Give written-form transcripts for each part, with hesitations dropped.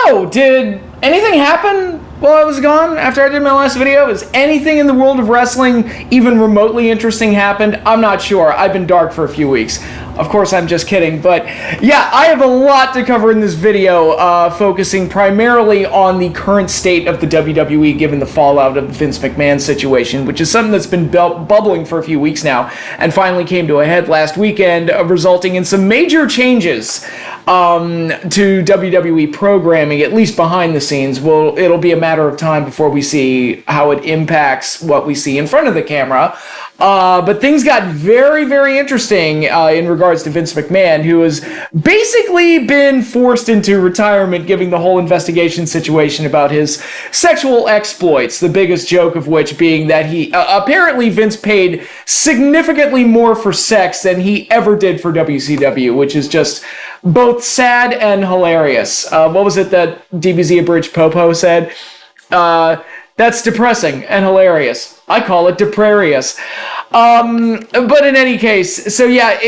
So, did anything happen while I was gone after I did my last video? Is anything in the world of wrestling even remotely interesting happened? I'm not sure. I've been dark for a few weeks. Of course, I'm just kidding. But yeah, I have a lot to cover in this video, focusing primarily on the current state of the WWE given the fallout of the Vince McMahon situation, which is something that's been bubbling for a few weeks now and finally came to a head last weekend, resulting in some major changes to WWE programming, at least behind the scenes. It'll be a matter of time before we see how it impacts what we see in front of the camera. But things got very, very interesting in regards to Vince McMahon, who has basically been forced into retirement, given the whole investigation situation about his sexual exploits, the biggest joke of which being that he apparently Vince paid significantly more for sex than he ever did for WCW, which is just both sad and hilarious. What was it that DBZ Abridged Popo said? That's depressing and hilarious. I call it deprarious. But in any case, so yeah,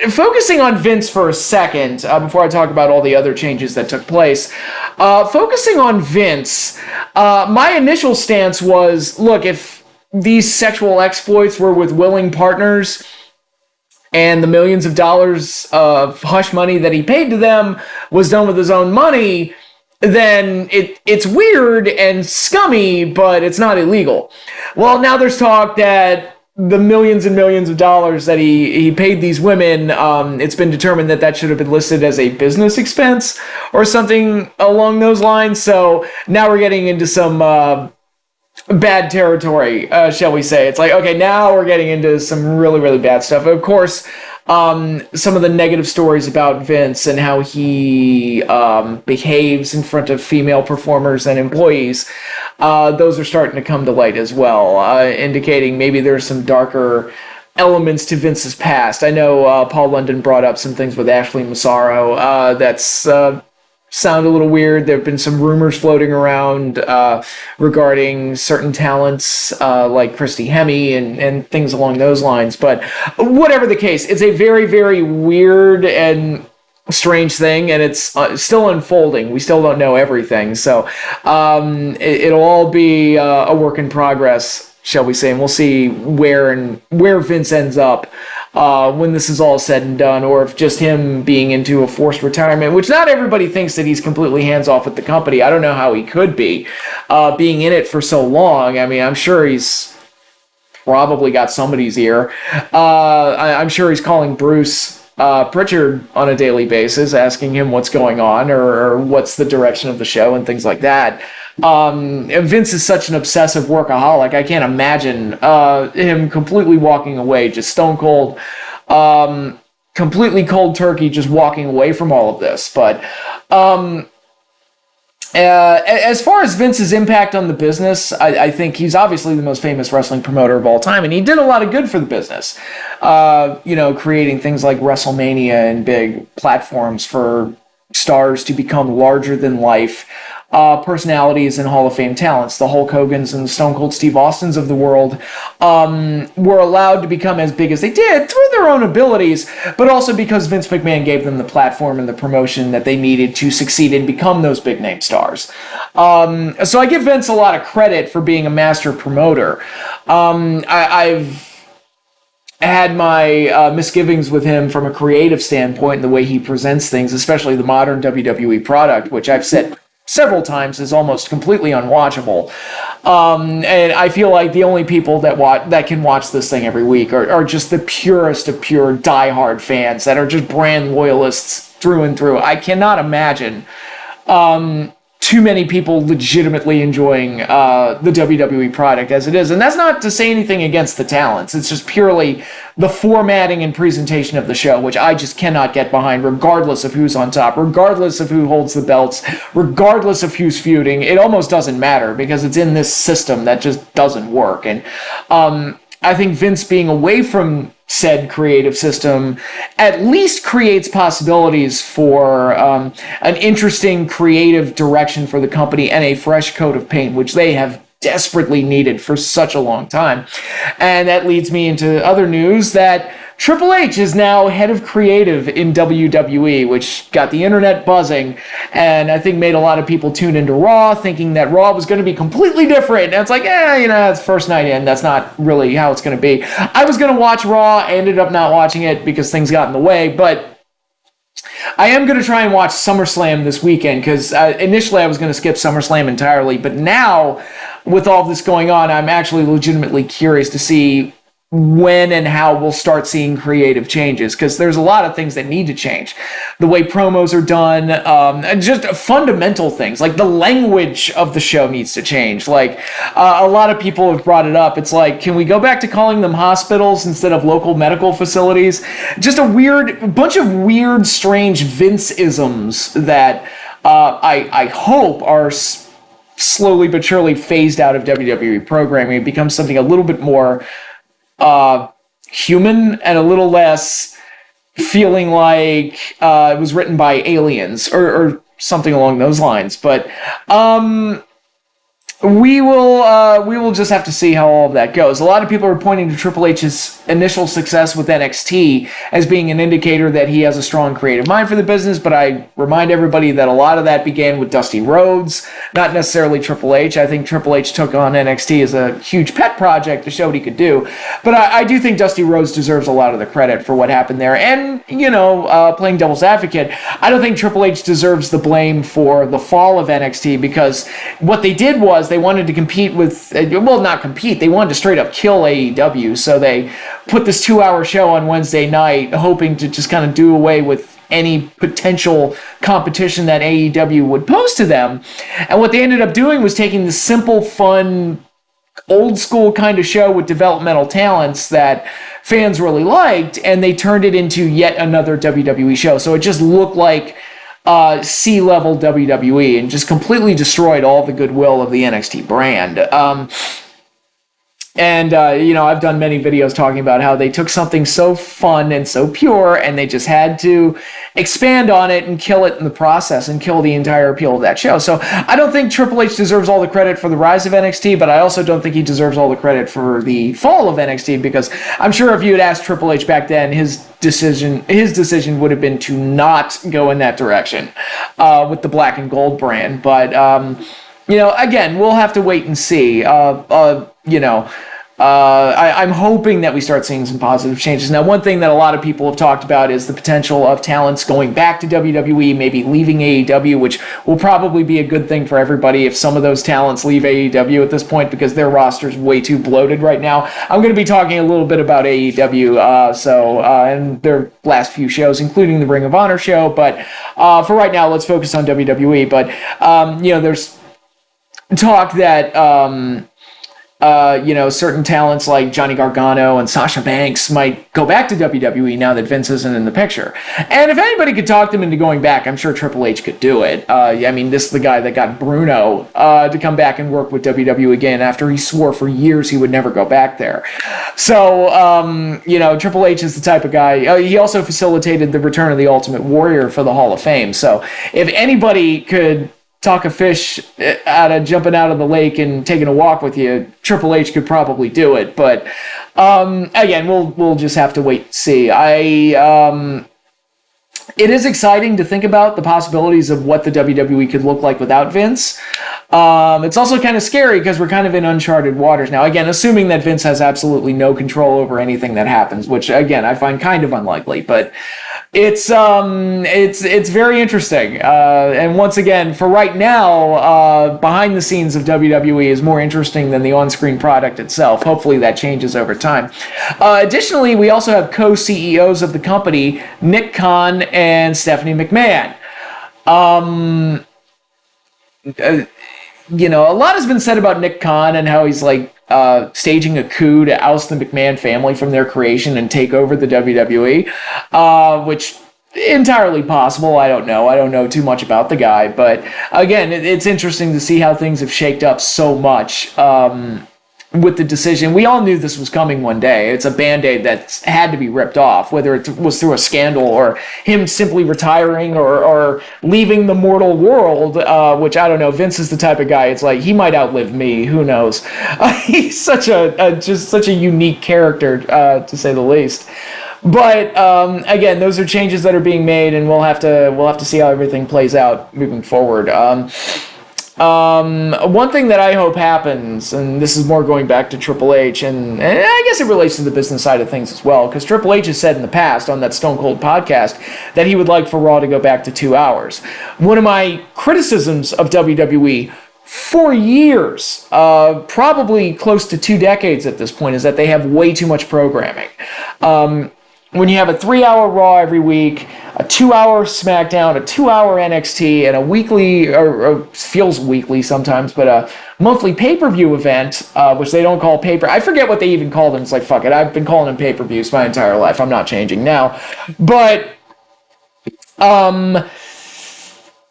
focusing on Vince for a second, before I talk about all the other changes that took place, focusing on Vince, my initial stance was, look, if these sexual exploits were with willing partners, and the millions of dollars of hush money that he paid to them was done with his own money, then it's weird and scummy, but it's not illegal. Well, now there's talk that the millions and millions of dollars that he paid these women, it's been determined that should have been listed as a business expense or something along those lines. So now we're getting into some bad territory, shall we say. It's like, okay, now we're getting into some really, really bad stuff. Of course, some of the negative stories about Vince and how he behaves in front of female performers and employees, those are starting to come to light as well, indicating maybe there's some darker elements to Vince's past. I know Paul London brought up some things with Ashley Massaro that's sound a little weird. There have been some rumors floating around regarding certain talents like Christy Hemme and things along those lines. But whatever the case, it's a very, very weird and strange thing, and it's still unfolding. We still don't know everything. So it'll all be a work in progress, shall we say, and we'll see where Vince ends up when this is all said and done, or if just him being into a forced retirement, which not everybody thinks that he's completely hands-off with the company. I don't know how he could be, being in it for so long. I mean, I'm sure he's probably got somebody's ear. I'm sure he's calling Bruce Pritchard on a daily basis, asking him what's going on or what's the direction of the show and things like that. And Vince is such an obsessive workaholic. I can't imagine him completely walking away, just stone cold, completely cold turkey, just walking away from all of this. But as far as Vince's impact on the business, I think he's obviously the most famous wrestling promoter of all time, and he did a lot of good for the business, creating things like WrestleMania and big platforms for stars to become larger than life personalities and Hall of Fame talents. The Hulk Hogans and the Stone Cold Steve Austins of the world were allowed to become as big as they did through their own abilities, but also because Vince McMahon gave them the platform and the promotion that they needed to succeed and become those big name stars. So I give Vince a lot of credit for being a master promoter. I've had my misgivings with him from a creative standpoint and the way he presents things, especially the modern WWE product, which I've said several times is almost completely unwatchable. And I feel like the only people that can watch this thing every week are just the purest of pure diehard fans that are just brand loyalists through and through. I cannot imagine too many people legitimately enjoying the WWE product as it is. And that's not to say anything against the talents. It's just purely the formatting and presentation of the show, which I just cannot get behind, regardless of who's on top, regardless of who holds the belts, regardless of who's feuding. It almost doesn't matter because it's in this system that just doesn't work. And I think Vince being away from said creative system at least creates possibilities for an interesting creative direction for the company and a fresh coat of paint, which they have desperately needed for such a long time. And that leads me into other news that Triple H is now head of creative in WWE, which got the internet buzzing. and I think made a lot of people tune into Raw thinking that Raw was going to be completely different. And it's like, it's first night in. That's not really how it's going to be. I was going to watch Raw. I ended up not watching it because things got in the way, but I am going to try and watch SummerSlam this weekend because initially I was going to skip SummerSlam entirely, but now with all this going on, I'm actually legitimately curious to see when and how we'll start seeing creative changes, because there's a lot of things that need to change. The way promos are done, and just fundamental things, like the language of the show needs to change. Like, a lot of people have brought it up. It's like, can we go back to calling them hospitals instead of local medical facilities? Just a bunch of weird, strange Vince-isms that I hope are slowly but surely phased out of WWE programming. It becomes something a little bit more human and a little less feeling like it was written by aliens or something along those lines. But we will just have to see how all of that goes. A lot of people are pointing to Triple H's initial success with NXT as being an indicator that he has a strong creative mind for the business, but I remind everybody that a lot of that began with Dusty Rhodes, not necessarily Triple H. I think Triple H took on NXT as a huge pet project to show what he could do, but I do think Dusty Rhodes deserves a lot of the credit for what happened there. And, playing devil's advocate, I don't think Triple H deserves the blame for the fall of NXT, because what they did was they wanted to compete with, not compete, they wanted to straight up kill AEW, so they put this 2-hour show on Wednesday night, hoping to just kind of do away with any potential competition that AEW would pose to them. And what they ended up doing was taking this simple, fun, old school kind of show with developmental talents that fans really liked, and they turned it into yet another WWE show. So it just looked like C-level WWE and just completely destroyed all the goodwill of the NXT brand. I've done many videos talking about how they took something so fun and so pure and they just had to expand on it and kill it in the process and kill the entire appeal of that show. So I don't think Triple H deserves all the credit for the rise of NXT, but I also don't think he deserves all the credit for the fall of NXT, because I'm sure if you had asked Triple H back then, his decision would have been to not go in that direction with the black and gold brand. But again, we'll have to wait and see. I'm hoping that we start seeing some positive changes. Now, one thing that a lot of people have talked about is the potential of talents going back to WWE, maybe leaving AEW, which will probably be a good thing for everybody if some of those talents leave AEW at this point, because their roster's way too bloated right now. I'm going to be talking a little bit about AEW, and their last few shows, including the Ring of Honor show, but for right now, let's focus on WWE. But, there's talk that certain talents like Johnny Gargano and Sasha Banks might go back to WWE now that Vince isn't in the picture. And if anybody could talk them into going back, I'm sure Triple H could do it. This is the guy that got Bruno to come back and work with WWE again after he swore for years he would never go back there. So, Triple H is the type of guy. He also facilitated the return of the Ultimate Warrior for the Hall of Fame. So if anybody could talk a fish out of jumping out of the lake and taking a walk with you, Triple H could probably do it. But again, we'll just have to wait and see. It is exciting to think about the possibilities of what the WWE could look like without Vince. It's also kind of scary because we're kind of in uncharted waters now. Again, assuming that Vince has absolutely no control over anything that happens, which again I find kind of unlikely. But it's very interesting. And once again, for right now, behind the scenes of WWE is more interesting than the on-screen product itself. Hopefully that changes over time. Additionally, we also have co-CEOs of the company, Nick Khan and Stephanie McMahon. A lot has been said about Nick Khan and how he's staging a coup to oust the McMahon family from their creation and take over the WWE, which entirely possible. I don't know too much about the guy, but again, it's interesting to see how things have shaked up so much with the decision. We all knew this was coming one day. It's a Band-Aid that had to be ripped off, whether it was through a scandal or him simply retiring or leaving the mortal world, which I don't know. Vince is the type of guy, it's like, he might outlive me. Who knows? He's such a unique character, to say the least. But again, those are changes that are being made, and we'll have to see how everything plays out moving forward. One thing that I hope happens, and this is more going back to Triple H, and I guess it relates to the business side of things as well, because Triple H has said in the past on that Stone Cold podcast that he would like for Raw to go back to 2 hours. One of my criticisms of WWE for years, probably close to 2 decades at this point, is that they have way too much programming. When you have a 3-hour Raw every week, a 2-hour SmackDown, a 2-hour NXT, and a weekly, or feels weekly sometimes, but a monthly pay-per-view event, which they don't call I forget what they even call them. It's like, fuck it, I've been calling them pay-per-views my entire life. I'm not changing now. But,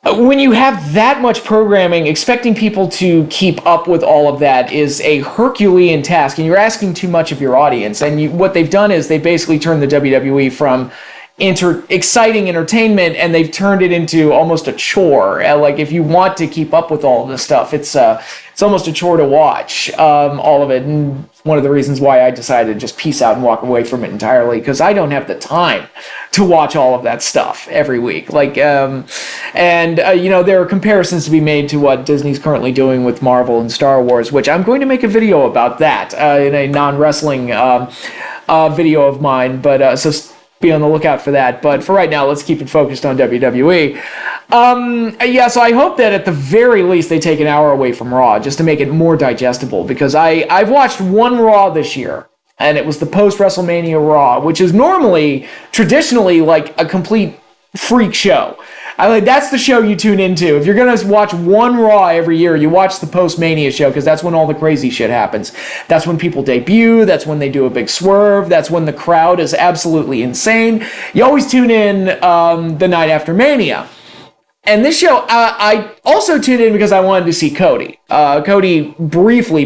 when you have that much programming, expecting people to keep up with all of that is a Herculean task, and you're asking too much of your audience. And what they've done is they basically turned the WWE from exciting entertainment, and they've turned it into almost a chore. Like, if you want to keep up with all of this stuff, it's almost a chore to watch all of it. And one of the reasons why I decided to just peace out and walk away from it entirely, because I don't have the time to watch all of that stuff every week. Like, there are comparisons to be made to what Disney's currently doing with Marvel and Star Wars, which I'm going to make a video about that in a non-wrestling video of mine. But so be on the lookout for that. But for right now, let's keep it focused on WWE. So I hope that at the very least they take an hour away from Raw just to make it more digestible, because I've watched one Raw this year, and it was the post-WrestleMania Raw, which is traditionally like a complete freak show. That's the show you tune into. If you're going to watch one Raw every year, you watch the post-Mania show, because that's when all the crazy shit happens. That's when people debut. That's when they do a big swerve. That's when the crowd is absolutely insane. You always tune in the night after Mania. And this show, I also tuned in because I wanted to see Cody. Cody briefly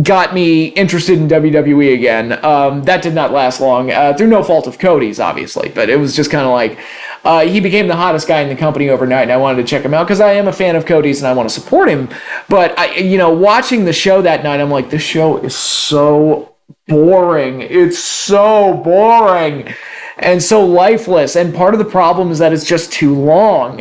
got me interested in WWE again. That did not last long, through no fault of Cody's, obviously, but it was just kind of like, he became the hottest guy in the company overnight, and I wanted to check him out because I am a fan of Cody's and I want to support him. But watching the show that night, I'm like, this show is so boring. It's so boring and so lifeless. And part of the problem is that it's just too long.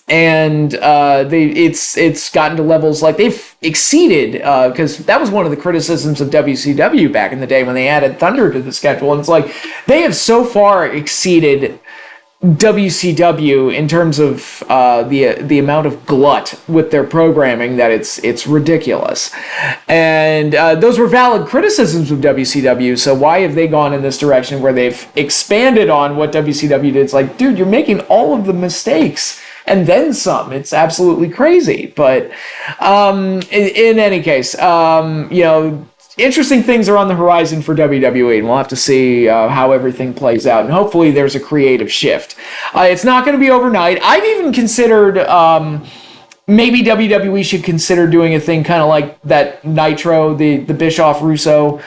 It's gotten to levels like they've exceeded, because that was one of the criticisms of WCW back in the day when they added Thunder to the schedule. And it's like they have so far exceeded WCW in terms of the amount of glut with their programming that it's ridiculous. And those were valid criticisms of WCW. So why have they gone in this direction where they've expanded on what WCW did? It's like, dude, you're making all of the mistakes and then some. It's absolutely crazy. But in any case, interesting things are on the horizon for WWE, and we'll have to see how everything plays out. And hopefully there's a creative shift. It's not going to be overnight. I've even considered maybe WWE should consider doing a thing kind of like that Nitro, the Bischoff-Russo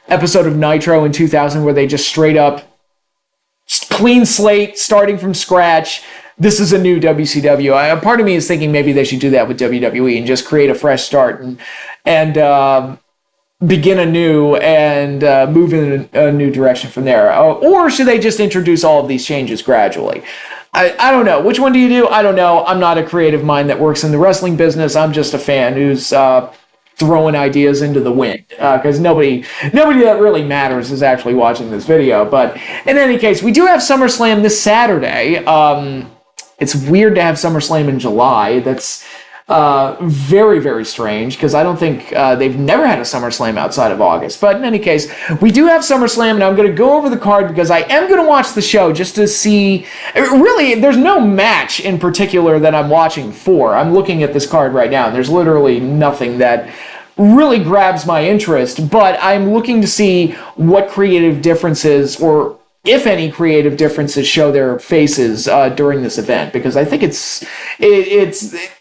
episode of Nitro in 2000, where they just straight up clean slate, starting from scratch. This is a new WCW. Part of me is thinking maybe they should do that with WWE and just create a fresh start and begin anew and move in a new direction from there. Or should they just introduce all of these changes gradually? I don't know. Which one do you do? I don't know. I'm not a creative mind that works in the wrestling business. I'm just a fan who's throwing ideas into the wind, because nobody that really matters is actually watching this video. But in any case, we do have SummerSlam this Saturday. It's weird to have SummerSlam in July. That's very, very strange, because I don't think they've never had a SummerSlam outside of August. But in any case, we do have SummerSlam, and I'm going to go over the card because I am going to watch the show just to see. Really, there's no match in particular that I'm watching for. I'm looking at this card right now, and there's literally nothing that really grabs my interest, but I'm looking to see what creative differences, or if any creative differences, show their faces during this event, because I think it's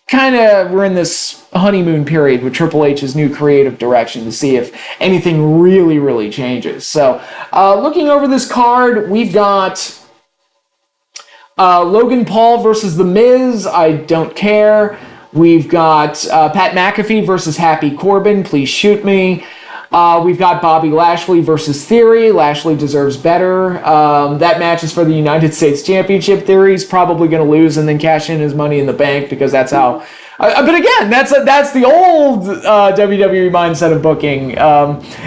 kind of, we're in this honeymoon period with Triple H's new creative direction to see if anything really, really changes. So looking over this card, we've got Logan Paul versus The Miz. I don't care. We've got Pat McAfee versus Happy Corbin. Please shoot me. We've got Bobby Lashley versus Theory. Lashley deserves better. That match is for the United States Championship. Theory's probably going to lose and then cash in his Money in the Bank because that's how... but again, that's the old WWE mindset of booking.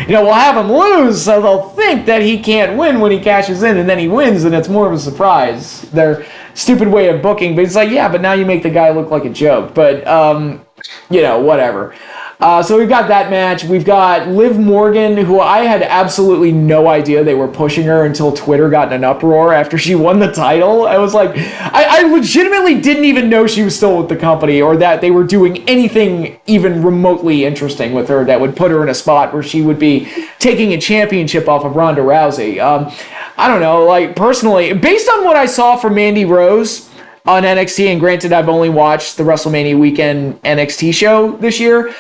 We'll have him lose, so they'll think that he can't win when he cashes in, and then he wins, and it's more of a surprise. Their stupid way of booking, but it's like, yeah, but now you make the guy look like a joke. But, whatever. So we've got that match. We've got Liv Morgan, who I had absolutely no idea they were pushing her until Twitter got in an uproar after she won the title. I was like, I legitimately didn't even know she was still with the company or that they were doing anything even remotely interesting with her that would put her in a spot where she would be taking a championship off of Ronda Rousey. I don't know, like personally, based on what I saw from Mandy Rose on NXT, and granted I've only watched the WrestleMania weekend NXT show this year,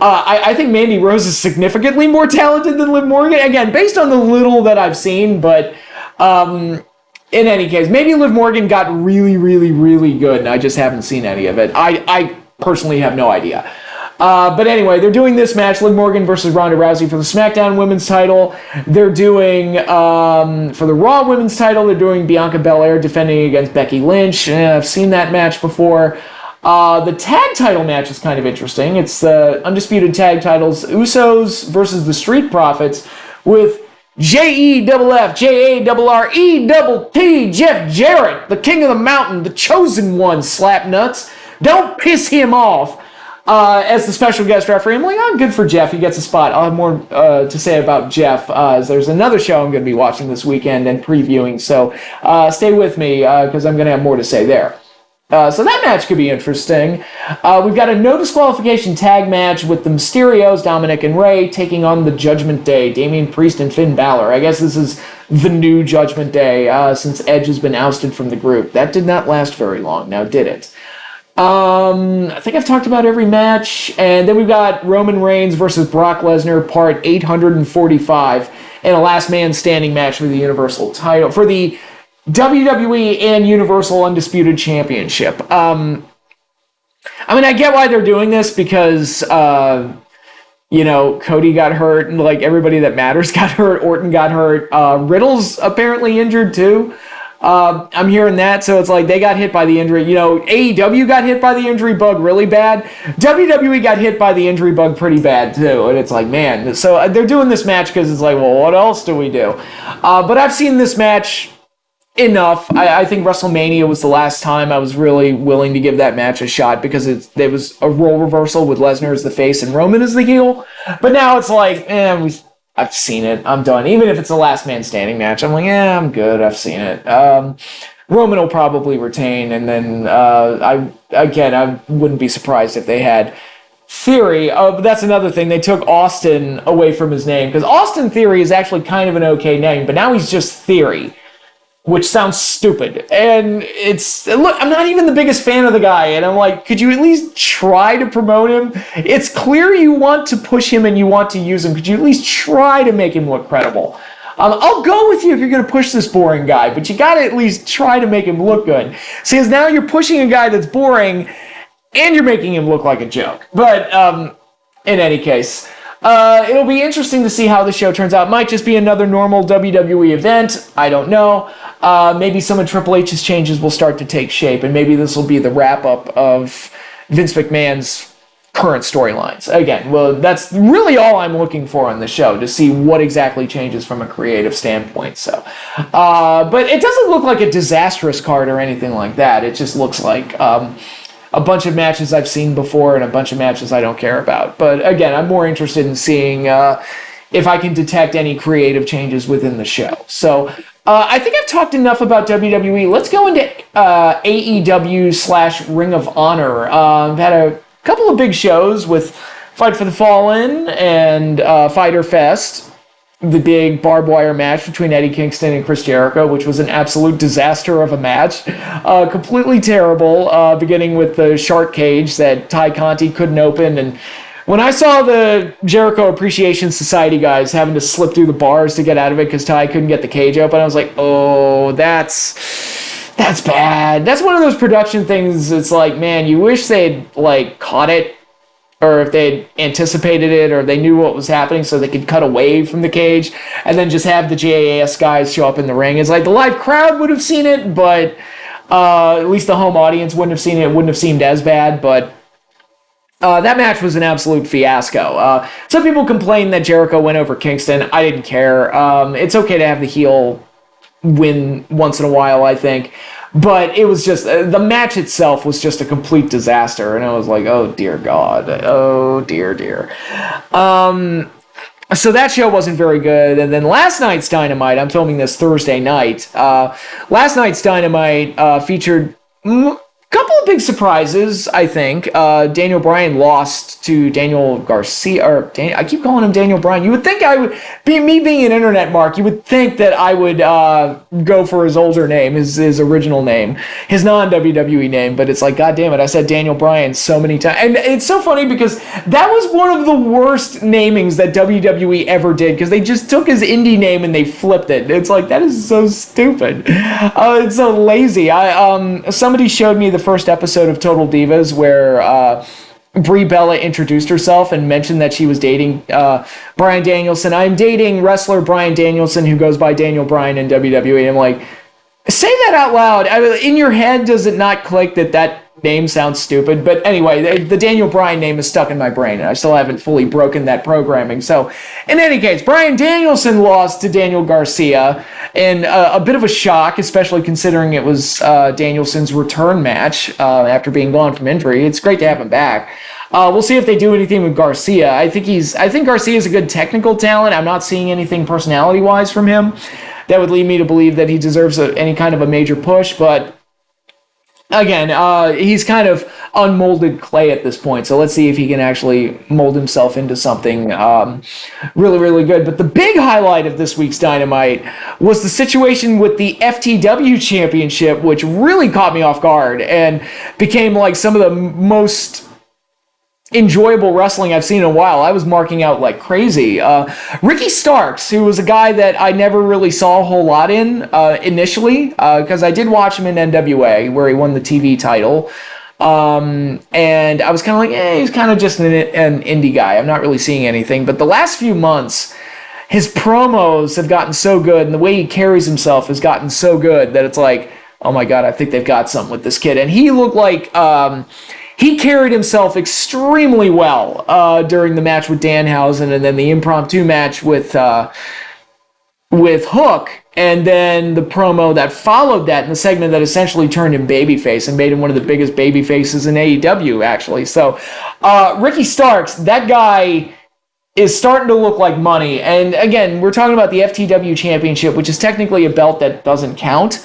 I think Mandy Rose is significantly more talented than Liv Morgan. Again, based on the little that I've seen, but in any case, maybe Liv Morgan got really, really, really good, and I just haven't seen any of it. I personally have no idea. But anyway, they're doing this match, Liv Morgan versus Ronda Rousey for the SmackDown Women's title. They're doing, for the Raw Women's title, they're doing Bianca Belair defending against Becky Lynch. I've seen that match before. The tag title match is kind of interesting. It's the undisputed tag titles, Usos versus the Street Profits, with JEFF, JARRETT, Jeff Jarrett, the King of the Mountain, the Chosen One, slap nuts. Don't piss him off. As the special guest referee. I'm like, oh, good for Jeff. He gets a spot. I'll have more to say about Jeff as there's another show I'm going to be watching this weekend and previewing. So stay with me because I'm going to have more to say there. So that match could be interesting. We've got a no disqualification tag match with the Mysterios, Dominic and Rey, taking on the Judgment Day, Damian Priest and Finn Balor. I guess this is the new Judgment Day since Edge has been ousted from the group. That did not last very long, now did it? I think I've talked about every match. And then we've got Roman Reigns versus Brock Lesnar, part 845, and a last man standing match for the Universal title, for the WWE and Universal Undisputed Championship. I get why they're doing this because, Cody got hurt and like everybody that matters got hurt. Orton got hurt. Riddle's apparently injured too. I'm hearing that, so it's like they got hit by the injury. AEW got hit by the injury bug really bad. WWE got hit by the injury bug pretty bad too, and it's like, man. So they're doing this match because it's like, well, what else do we do? But I've seen this match enough. I think WrestleMania was the last time I was really willing to give that match a shot because there was a role reversal with Lesnar as the face and Roman as the heel. But now it's like, I've seen it. I'm done. Even if it's a last man standing match, I'm like, I'm good. I've seen it. Roman will probably retain, and then I wouldn't be surprised if they had Theory. That's another thing. They took Austin away from his name because Austin Theory is actually kind of an okay name, but now he's just Theory, which sounds stupid. And look, I'm not even the biggest fan of the guy, and I'm like, could you at least try to promote him? It's clear you want to push him and you want to use him. Could you at least try to make him look credible? I'll go with you if you're going to push this boring guy, but you got to at least try to make him look good. See, because now you're pushing a guy that's boring, and you're making him look like a joke. But in any case, it'll be interesting to see how the show turns out. It might just be another normal WWE event. I don't know. Maybe some of Triple H's changes will start to take shape, and maybe this will be the wrap-up of Vince McMahon's current storylines. Again, well, that's really all I'm looking for on the show, to see what exactly changes from a creative standpoint. So, but it doesn't look like a disastrous card or anything like that. It just looks like a bunch of matches I've seen before and a bunch of matches I don't care about. But again, I'm more interested in seeing if I can detect any creative changes within the show. So I think I've talked enough about WWE. Let's go into AEW/Ring of Honor. I've had a couple of big shows with Fight for the Fallen and Fyter Fest, the big barbed wire match between Eddie Kingston and Chris Jericho, which was an absolute disaster of a match. Completely terrible, beginning with the shark cage that Ty Conti couldn't open. And when I saw the Jericho Appreciation Society guys having to slip through the bars to get out of it because Ty couldn't get the cage open, I was like, oh, that's bad. That's one of those production things. It's like, man, you wish they'd like caught it or if they had anticipated it, or they knew what was happening so they could cut away from the cage and then just have the JAS guys show up in the ring. It's like the live crowd would have seen it, but at least the home audience wouldn't have seen it. It wouldn't have seemed as bad, but that match was an absolute fiasco. Some people complained that Jericho went over Kingston. I didn't care. It's okay to have the heel win once in a while, I think. But it was just, the match itself was just a complete disaster. And I was like, oh, dear God. Oh, dear. So that show wasn't very good. And then last night's Dynamite, I'm filming this Thursday night. Last night's Dynamite featured couple of big surprises, I think. Daniel Bryan lost to Daniel Garcia, I keep calling him Daniel Bryan. You would think I would, me being an internet mark, you would think that I would go for his older name, his original name, his non-WWE name, but it's like, God damn it, I said Daniel Bryan so many times. And it's so funny because that was one of the worst namings that WWE ever did, because they just took his indie name and they flipped it. It's like, that is so stupid. It's so lazy. Somebody showed me the first episode of Total Divas where Brie Bella introduced herself and mentioned that she was dating Bryan Danielson. I'm dating wrestler Bryan Danielson, who goes by Daniel Bryan in WWE. I'm like, say that out loud. In your head, does it not click that name sounds stupid? But anyway, the Daniel Bryan name is stuck in my brain, and I still haven't fully broken that programming. So, in any case, Bryan Danielson lost to Daniel Garcia in a bit of a shock, especially considering it was Danielson's return match after being gone from injury. It's great to have him back. We'll see if they do anything with Garcia. I think Garcia is a good technical talent. I'm not seeing anything personality-wise from him that would lead me to believe that he deserves any kind of a major push, but again, he's kind of unmolded clay at this point, so let's see if he can actually mold himself into something really, really good. But the big highlight of this week's Dynamite was the situation with the FTW Championship, which really caught me off guard and became like some of the most enjoyable wrestling I've seen in a while. I was marking out like crazy. Ricky Starks, who was a guy that I never really saw a whole lot in initially, because I did watch him in NWA where he won the TV title. And I was kind of like, he's kind of just an indie guy. I'm not really seeing anything. But the last few months, his promos have gotten so good, and the way he carries himself has gotten so good that it's like, oh my God, I think they've got something with this kid. And he looked like he carried himself extremely well during the match with Danhausen, and then the impromptu match with Hook, and then the promo that followed that in the segment that essentially turned him babyface and made him one of the biggest babyfaces in AEW, actually. So Ricky Starks, that guy is starting to look like money. And again, we're talking about the FTW Championship, which is technically a belt that doesn't count,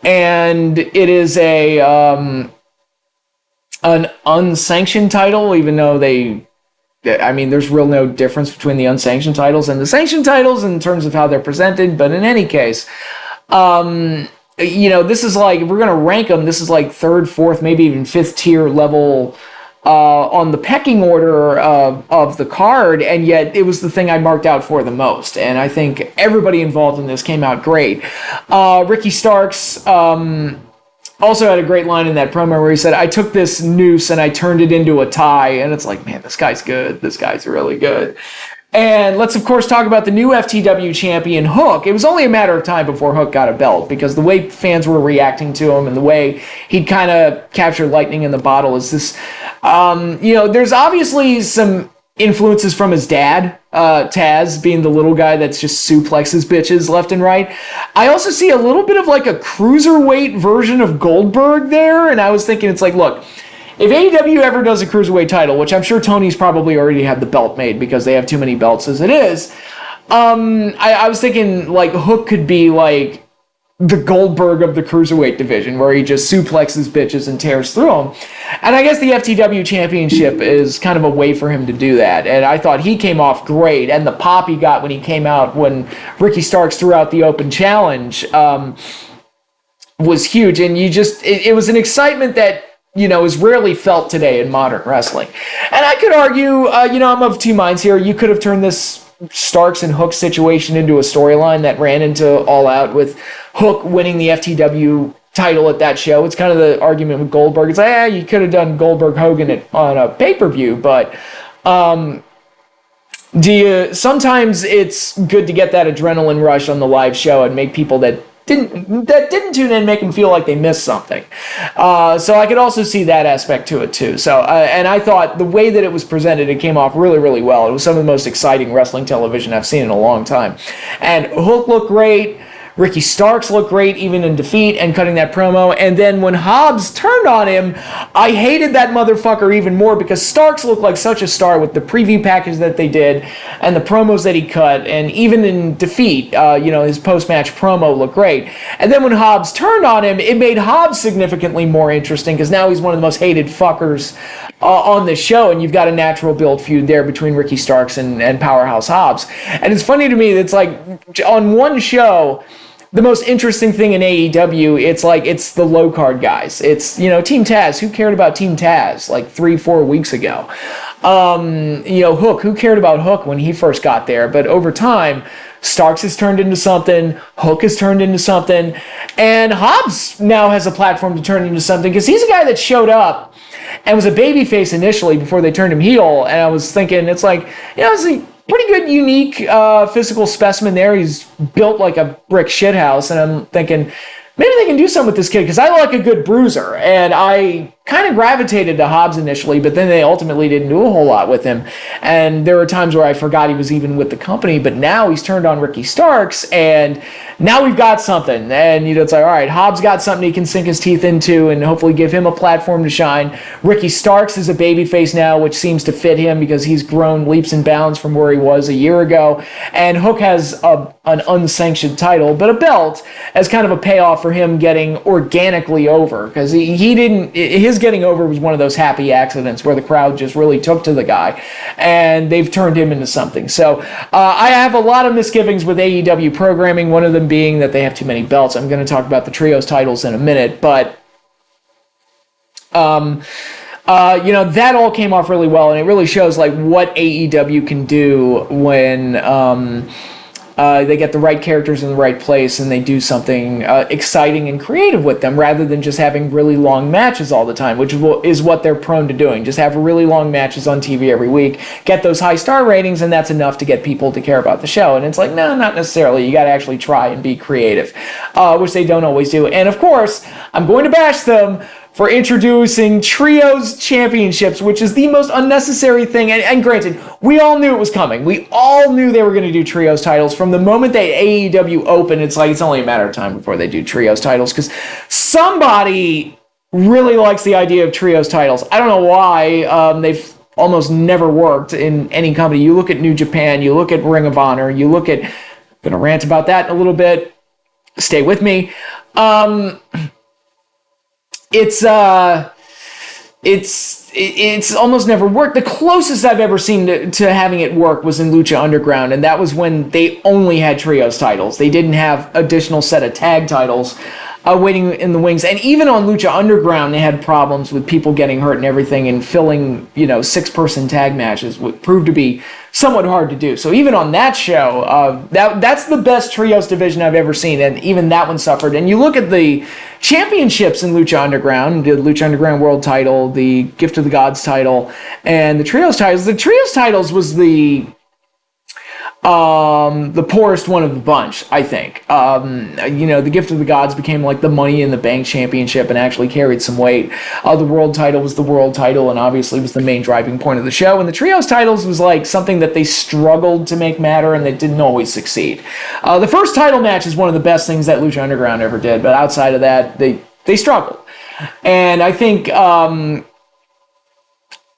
and it is an unsanctioned title, even though there's real no difference between the unsanctioned titles and the sanctioned titles in terms of how they're presented. But in any case, this is like, if we're going to rank them, this is like third, fourth, maybe even fifth tier level on the pecking order of the card, and yet it was the thing I marked out for the most. And I think everybody involved in this came out great. Ricky Starks also had a great line in that promo where he said, I took this noose and I turned it into a tie. And it's like, man, this guy's good. This guy's really good. And let's, of course, talk about the new FTW champion, Hook. It was only a matter of time before Hook got a belt, because the way fans were reacting to him and the way he kind of captured lightning in the bottle is this, there's obviously some influences from his dad, Taz, being the little guy that's just suplexes bitches left and right. I also see a little bit of like a cruiserweight version of Goldberg there, and I was thinking, it's like, look, if AEW ever does a cruiserweight title, which I'm sure Tony's probably already had the belt made because they have too many belts as it is, I was thinking like Hook could be like the Goldberg of the cruiserweight division, where he just suplexes bitches and tears through them. And I guess the FTW Championship is kind of a way for him to do that. And I thought he came off great. And the pop he got when he came out, when Ricky Starks threw out the open challenge, was huge. And it was an excitement that, is rarely felt today in modern wrestling. And I could argue, I'm of two minds here. You could have turned this Starks and Hook situation into a storyline that ran into All Out, with Hook winning the FTW title at that show. It's kind of the argument with Goldberg. It's like, you could have done Goldberg-Hogan on a pay-per-view, but sometimes it's good to get that adrenaline rush on the live show and make people that didn't tune in, make them feel like they missed something. So I could also see that aspect to it too. So and I thought the way that it was presented, it came off really, really well. It was some of the most exciting wrestling television I've seen in a long time. And Hook looked great. Ricky Starks looked great even in defeat and cutting that promo. And then when Hobbs turned on him, I hated that motherfucker even more because Starks looked like such a star with the preview package that they did and the promos that he cut. And even in defeat, his post-match promo looked great. And then when Hobbs turned on him, it made Hobbs significantly more interesting because now he's one of the most hated fuckers on this show. And you've got a natural build feud there between Ricky Starks and Powerhouse Hobbs. And it's funny to me that it's like on one show, the most interesting thing in AEW, it's the low card guys. It's, Team Taz. Who cared about Team Taz like 3-4 weeks ago? Hook. Who cared about Hook when he first got there? But over time, Starks has turned into something. Hook has turned into something. And Hobbs now has a platform to turn into something because he's a guy that showed up and was a babyface initially before they turned him heel. And I was thinking, it's like, it's a pretty good, unique physical specimen there. He's built like a brick shithouse, and I'm thinking maybe they can do something with this kid because I like a good bruiser, and I kind of gravitated to Hobbs initially, but then they ultimately didn't do a whole lot with him. And there were times where I forgot he was even with the company, but now he's turned on Ricky Starks, and now we've got something. And it's like, all right, Hobbs got something he can sink his teeth into and hopefully give him a platform to shine. Ricky Starks is a babyface now, which seems to fit him because he's grown leaps and bounds from where he was a year ago. And Hook has an unsanctioned title, but a belt as kind of a payoff for him getting organically over, because his getting over was one of those happy accidents where the crowd just really took to the guy, and they've turned him into something. So I have a lot of misgivings with AEW programming, one of them being that they have too many belts. I'm going to talk about the trios titles in a minute, but that all came off really well, and it really shows like what AEW can do when they get the right characters in the right place and they do something exciting and creative with them rather than just having really long matches all the time, which is what they're prone to doing. Just have really long matches on TV every week, get those high star ratings, and that's enough to get people to care about the show. And it's like, no, not necessarily. You got to actually try and be creative, which they don't always do. And of course, I'm going to bash them for introducing Trios Championships, which is the most unnecessary thing. And granted, we all knew it was coming. We all knew they were going to do Trios titles. From the moment that AEW opened, it's like it's only a matter of time before they do Trios titles, because somebody really likes the idea of Trios titles. I don't know why. They've almost never worked in any company. You look at New Japan, you look at Ring of Honor, you look at... I'm going to rant about that in a little bit. Stay with me. It's almost never worked. The closest I've ever seen to having it work was in Lucha Underground, and that was when they only had trios titles. They didn't have additional set of tag titles waiting in the wings. And even on Lucha Underground, they had problems with people getting hurt and everything, and filling, 6-person tag matches would prove to be somewhat hard to do. So even on that show, that's the best trios division I've ever seen, and even that one suffered. And you look at the championships in Lucha Underground, the Lucha Underground World title, the Gift of the Gods title, and the trios titles. The trios titles was the poorest one of the bunch, I think. The Gift of the Gods became like the Money in the Bank championship and actually carried some weight. The world title was the world title and obviously was the main driving point of the show. And the trios titles was like something that they struggled to make matter, and they didn't always succeed. The first title match is one of the best things that Lucha Underground ever did, but outside of that, they struggled. And I think...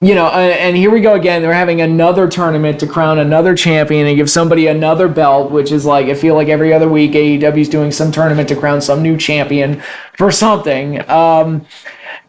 and here we go again. They're having another tournament to crown another champion and give somebody another belt, which is like, I feel like every other week AEW's doing some tournament to crown some new champion for something.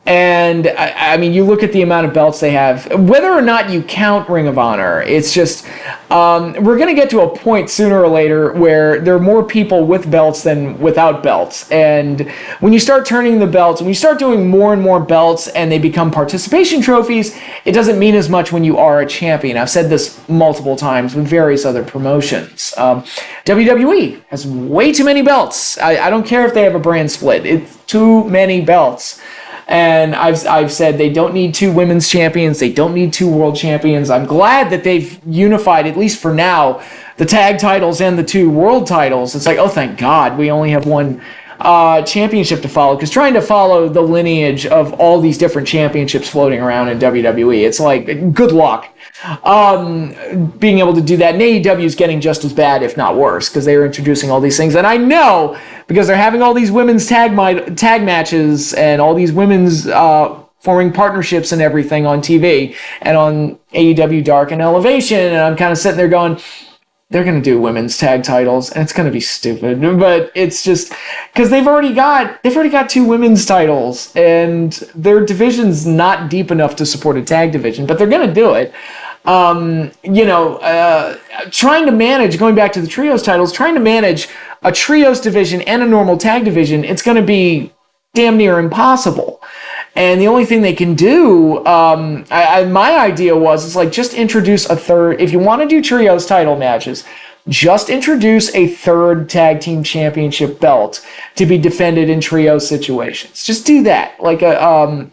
And I mean, you look at the amount of belts they have, whether or not you count Ring of Honor, it's just, we're going to get to a point sooner or later where there are more people with belts than without belts. And when you start turning the belts, when you start doing more and more belts and they become participation trophies, it doesn't mean as much when you are a champion. I've said this multiple times with various other promotions. WWE has way too many belts. I don't care if they have a brand split. It's too many belts. And I've said they don't need 2 women's champions. They don't need 2 world champions. I'm glad that they've unified, at least for now, the tag titles and the 2 world titles. It's like, oh, thank God, we only have 1 championship to follow. Because trying to follow the lineage of all these different championships floating around in WWE, it's like, good luck. Being able to do that in AEW is getting just as bad, if not worse, because they are introducing all these things. And I know, because they're having all these women's tag matches and all these women's forming partnerships and everything on TV and on AEW Dark and Elevation, and I'm kind of sitting there going, they're going to do women's tag titles, and it's going to be stupid. But it's just because they've already got 2 women's titles, and their division's not deep enough to support a tag division, but they're going to do it. Trying to manage, going back to the trios titles, trying to manage a trios division and a normal tag division, it's going to be damn near impossible. And the only thing they can do, my idea was, like, just introduce a third. If you want to do trios title matches, just introduce a third tag team championship belt to be defended in trio situations. Just do that, like and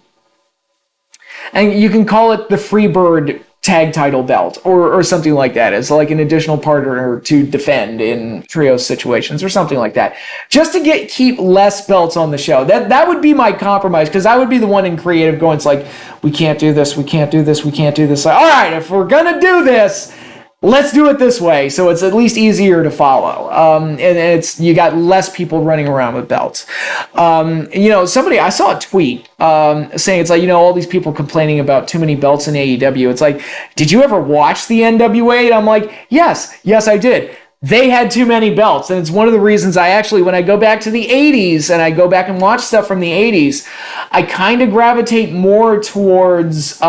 you can call it the Freebird tag title belt or something like that, as like an additional partner to defend in trio situations or something like that, just to keep less belts on the show. That would be my compromise, because I would be the one in creative going, it's like, we can't do this, we can't do this, we can't do this. Like, all right, if we're gonna do this, let's do it this way, so it's at least easier to follow. And it's, you got less people running around with belts. I saw a tweet saying, it's like, all these people complaining about too many belts in AEW. It's like, did you ever watch the NWA? And I'm like, yes, I did. They had too many belts, and it's one of the reasons I actually, when I go back to the 80s and I go back and watch stuff from the 80s, I kind of gravitate more towards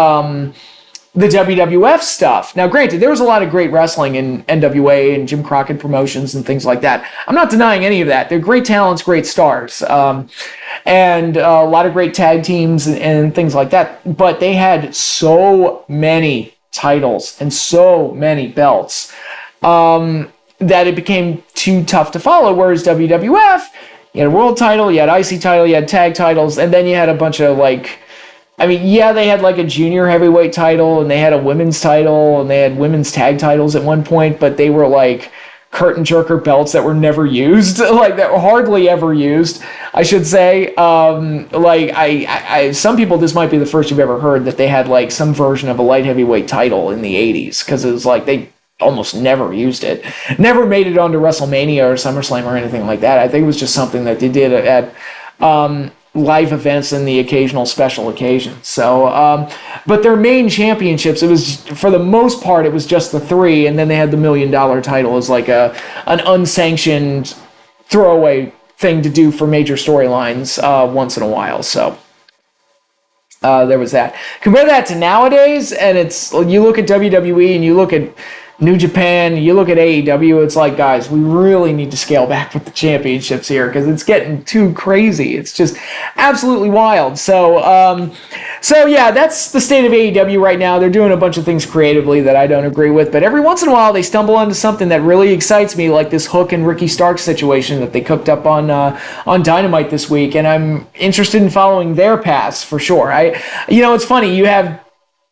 the WWF stuff. Now, granted, there was a lot of great wrestling in NWA and Jim Crockett Promotions and things like that. I'm not denying any of that. They're great talents, great stars, and a lot of great tag teams and things like that. But they had so many titles and so many belts that it became too tough to follow. Whereas WWF, you had a world title, you had IC title, you had tag titles, and then you had a bunch of they had like a junior heavyweight title, and they had a women's title, and they had women's tag titles at one point, but they were like curtain jerker belts that were never used, that were hardly ever used, I should say. Some people, this might be the first you've ever heard that they had like some version of a light heavyweight title in the 80s, because it was like they almost never used it. Never made it onto WrestleMania or SummerSlam or anything like that. I think it was just something that they did at live events and the occasional special occasions. So, but their main championships, it was, for the most part, it was just the 3, and then they had the $1 million title as like an unsanctioned throwaway thing to do for major storylines once in a while. So there was that. Compare that to nowadays, and it's, you look at WWE and you look at New Japan, you look at AEW, it's like, guys, we really need to scale back with the championships here, because it's getting too crazy. It's just absolutely wild. So yeah, that's the state of AEW right now. They're doing a bunch of things creatively that I don't agree with, but every once in a while they stumble onto something that really excites me, like this Hook and Ricky Starks situation that they cooked up on Dynamite this week, and I'm interested in following their paths for sure. It's funny, you have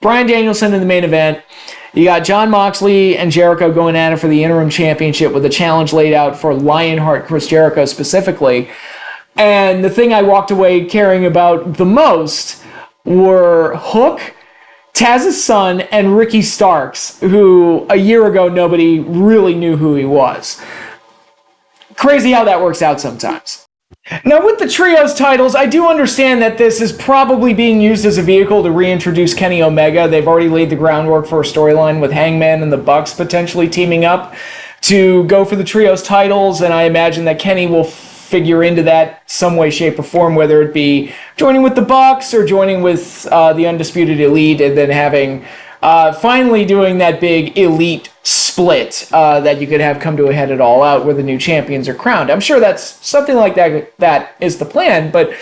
Bryan Danielson in the main event. You got Jon Moxley and Jericho going at it for the interim championship with a challenge laid out for Lionheart Chris Jericho specifically. And the thing I walked away caring about the most were Hook, Taz's son, and Ricky Starks, who a year ago nobody really knew who he was. Crazy how that works out sometimes. Now, with the trios titles, I do understand that this is probably being used as a vehicle to reintroduce Kenny Omega. They've already laid the groundwork for a storyline with Hangman and the Bucks potentially teaming up to go for the trios titles, and I imagine that Kenny will figure into that some way, shape, or form, whether it be joining with the Bucks or joining with the Undisputed Elite, and then having finally doing that big Elite split that you could have come to a head at All Out where the new champions are crowned. I'm sure that's something like that is the plan, but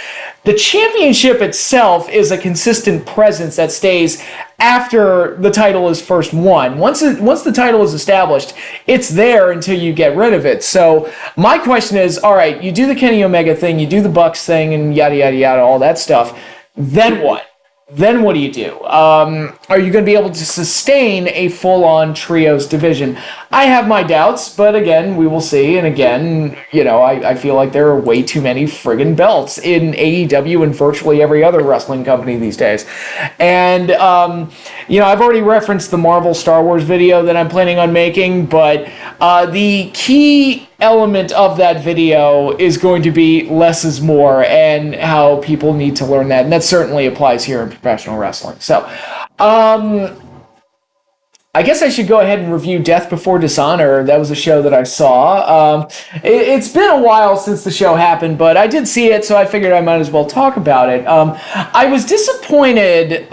the championship itself is a consistent presence that stays after the title is first won. Once the title is established, it's there until you get rid of it. So my question is, all right, you do the Kenny Omega thing, you do the Bucks thing, and yada, yada, yada, all that stuff. Then what? Then what do you do? Are you going to be able to sustain a full-on trios division? I have my doubts, but again, we will see. And again, you know, I feel like there are way too many friggin' belts in AEW and virtually every other wrestling company these days. And, you know, I've already referenced the Marvel Star Wars video that I'm planning on making, but the key element of that video is going to be less is more, and how people need to learn that, and that certainly applies here in professional wrestling. So I guess I should go ahead and review Death Before Dishonor. That was a show that I saw. It's been a while since the show happened, but I did see it, so I figured I might as well talk about it. I was disappointed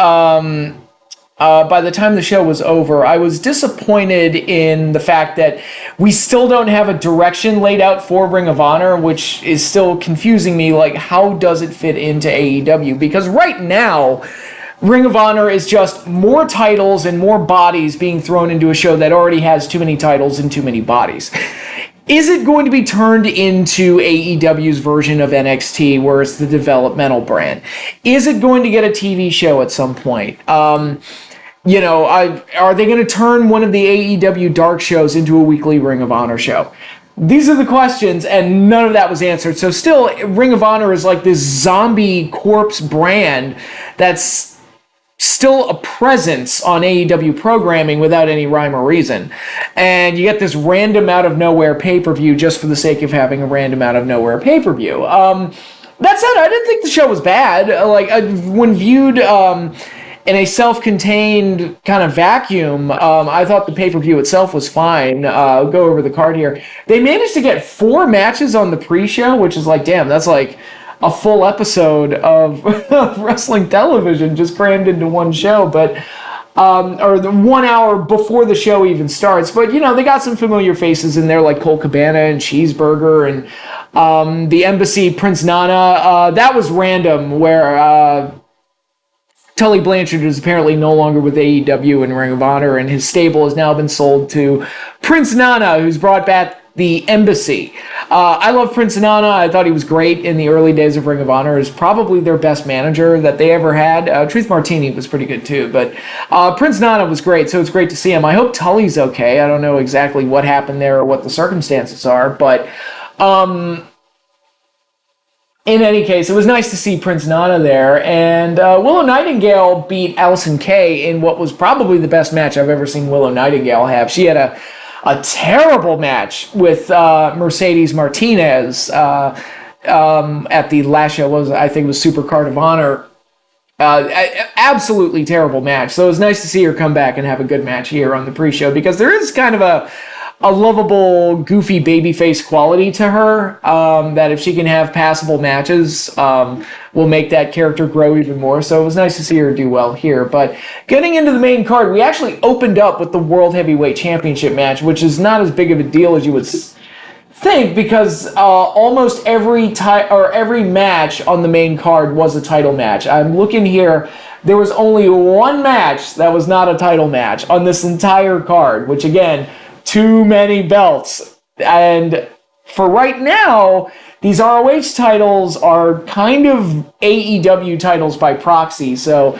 by the time the show was over. I was disappointed in the fact that we still don't have a direction laid out for Ring of Honor, which is still confusing me. Like, how does it fit into AEW? Because right now, Ring of Honor is just more titles and more bodies being thrown into a show that already has too many titles and too many bodies. Is it going to be turned into AEW's version of NXT, where it's the developmental brand? Is it going to get a TV show at some point? You know, are they going to turn one of the AEW dark shows into a weekly Ring of Honor show? These are the questions, and none of that was answered. So still, Ring of Honor is like this zombie corpse brand that's still a presence on AEW programming without any rhyme or reason. And you get this random out-of-nowhere pay-per-view just for the sake of having a random out-of-nowhere pay-per-view. That said, I didn't think the show was bad. Like, when viewed in a self-contained kind of vacuum, I thought the pay-per-view itself was fine. I'll go over the card here. They managed to get 4 matches on the pre-show, which is like, damn, that's like a full episode of wrestling television just crammed into one show. But or the 1 hour before the show even starts. But, you know, they got some familiar faces in there, like Colt Cabana and Cheeseburger, and the Embassy, Prince Nana. That was random, where Tully Blanchard is apparently no longer with AEW and Ring of Honor, and his stable has now been sold to Prince Nana, who's brought back the Embassy. I love Prince Nana. I thought he was great in the early days of Ring of Honor. Is probably their best manager that they ever had. Truth Martini was pretty good too, but Prince Nana was great, so it's great to see him. I hope Tully's okay. I don't know exactly what happened there or what the circumstances are, but in any case, it was nice to see Prince Nana there, and Willow Nightingale beat Allison Kay in what was probably the best match I've ever seen Willow Nightingale have. She had a terrible match with Mercedes Martinez at the last show. I think it was Super Card of Honor. Absolutely terrible match. So it was nice to see her come back and have a good match here on the pre-show, because there is kind of a lovable, goofy babyface quality to her, that if she can have passable matches, will make that character grow even more. So it was nice to see her do well here. But getting into the main card, we actually opened up with the World Heavyweight Championship match, which is not as big of a deal as you would think, because almost every match on the main card was a title match. I'm looking here. There was only one match that was not a title match on this entire card, which, again, too many belts. And for right now, these ROH titles are kind of AEW titles by proxy. So,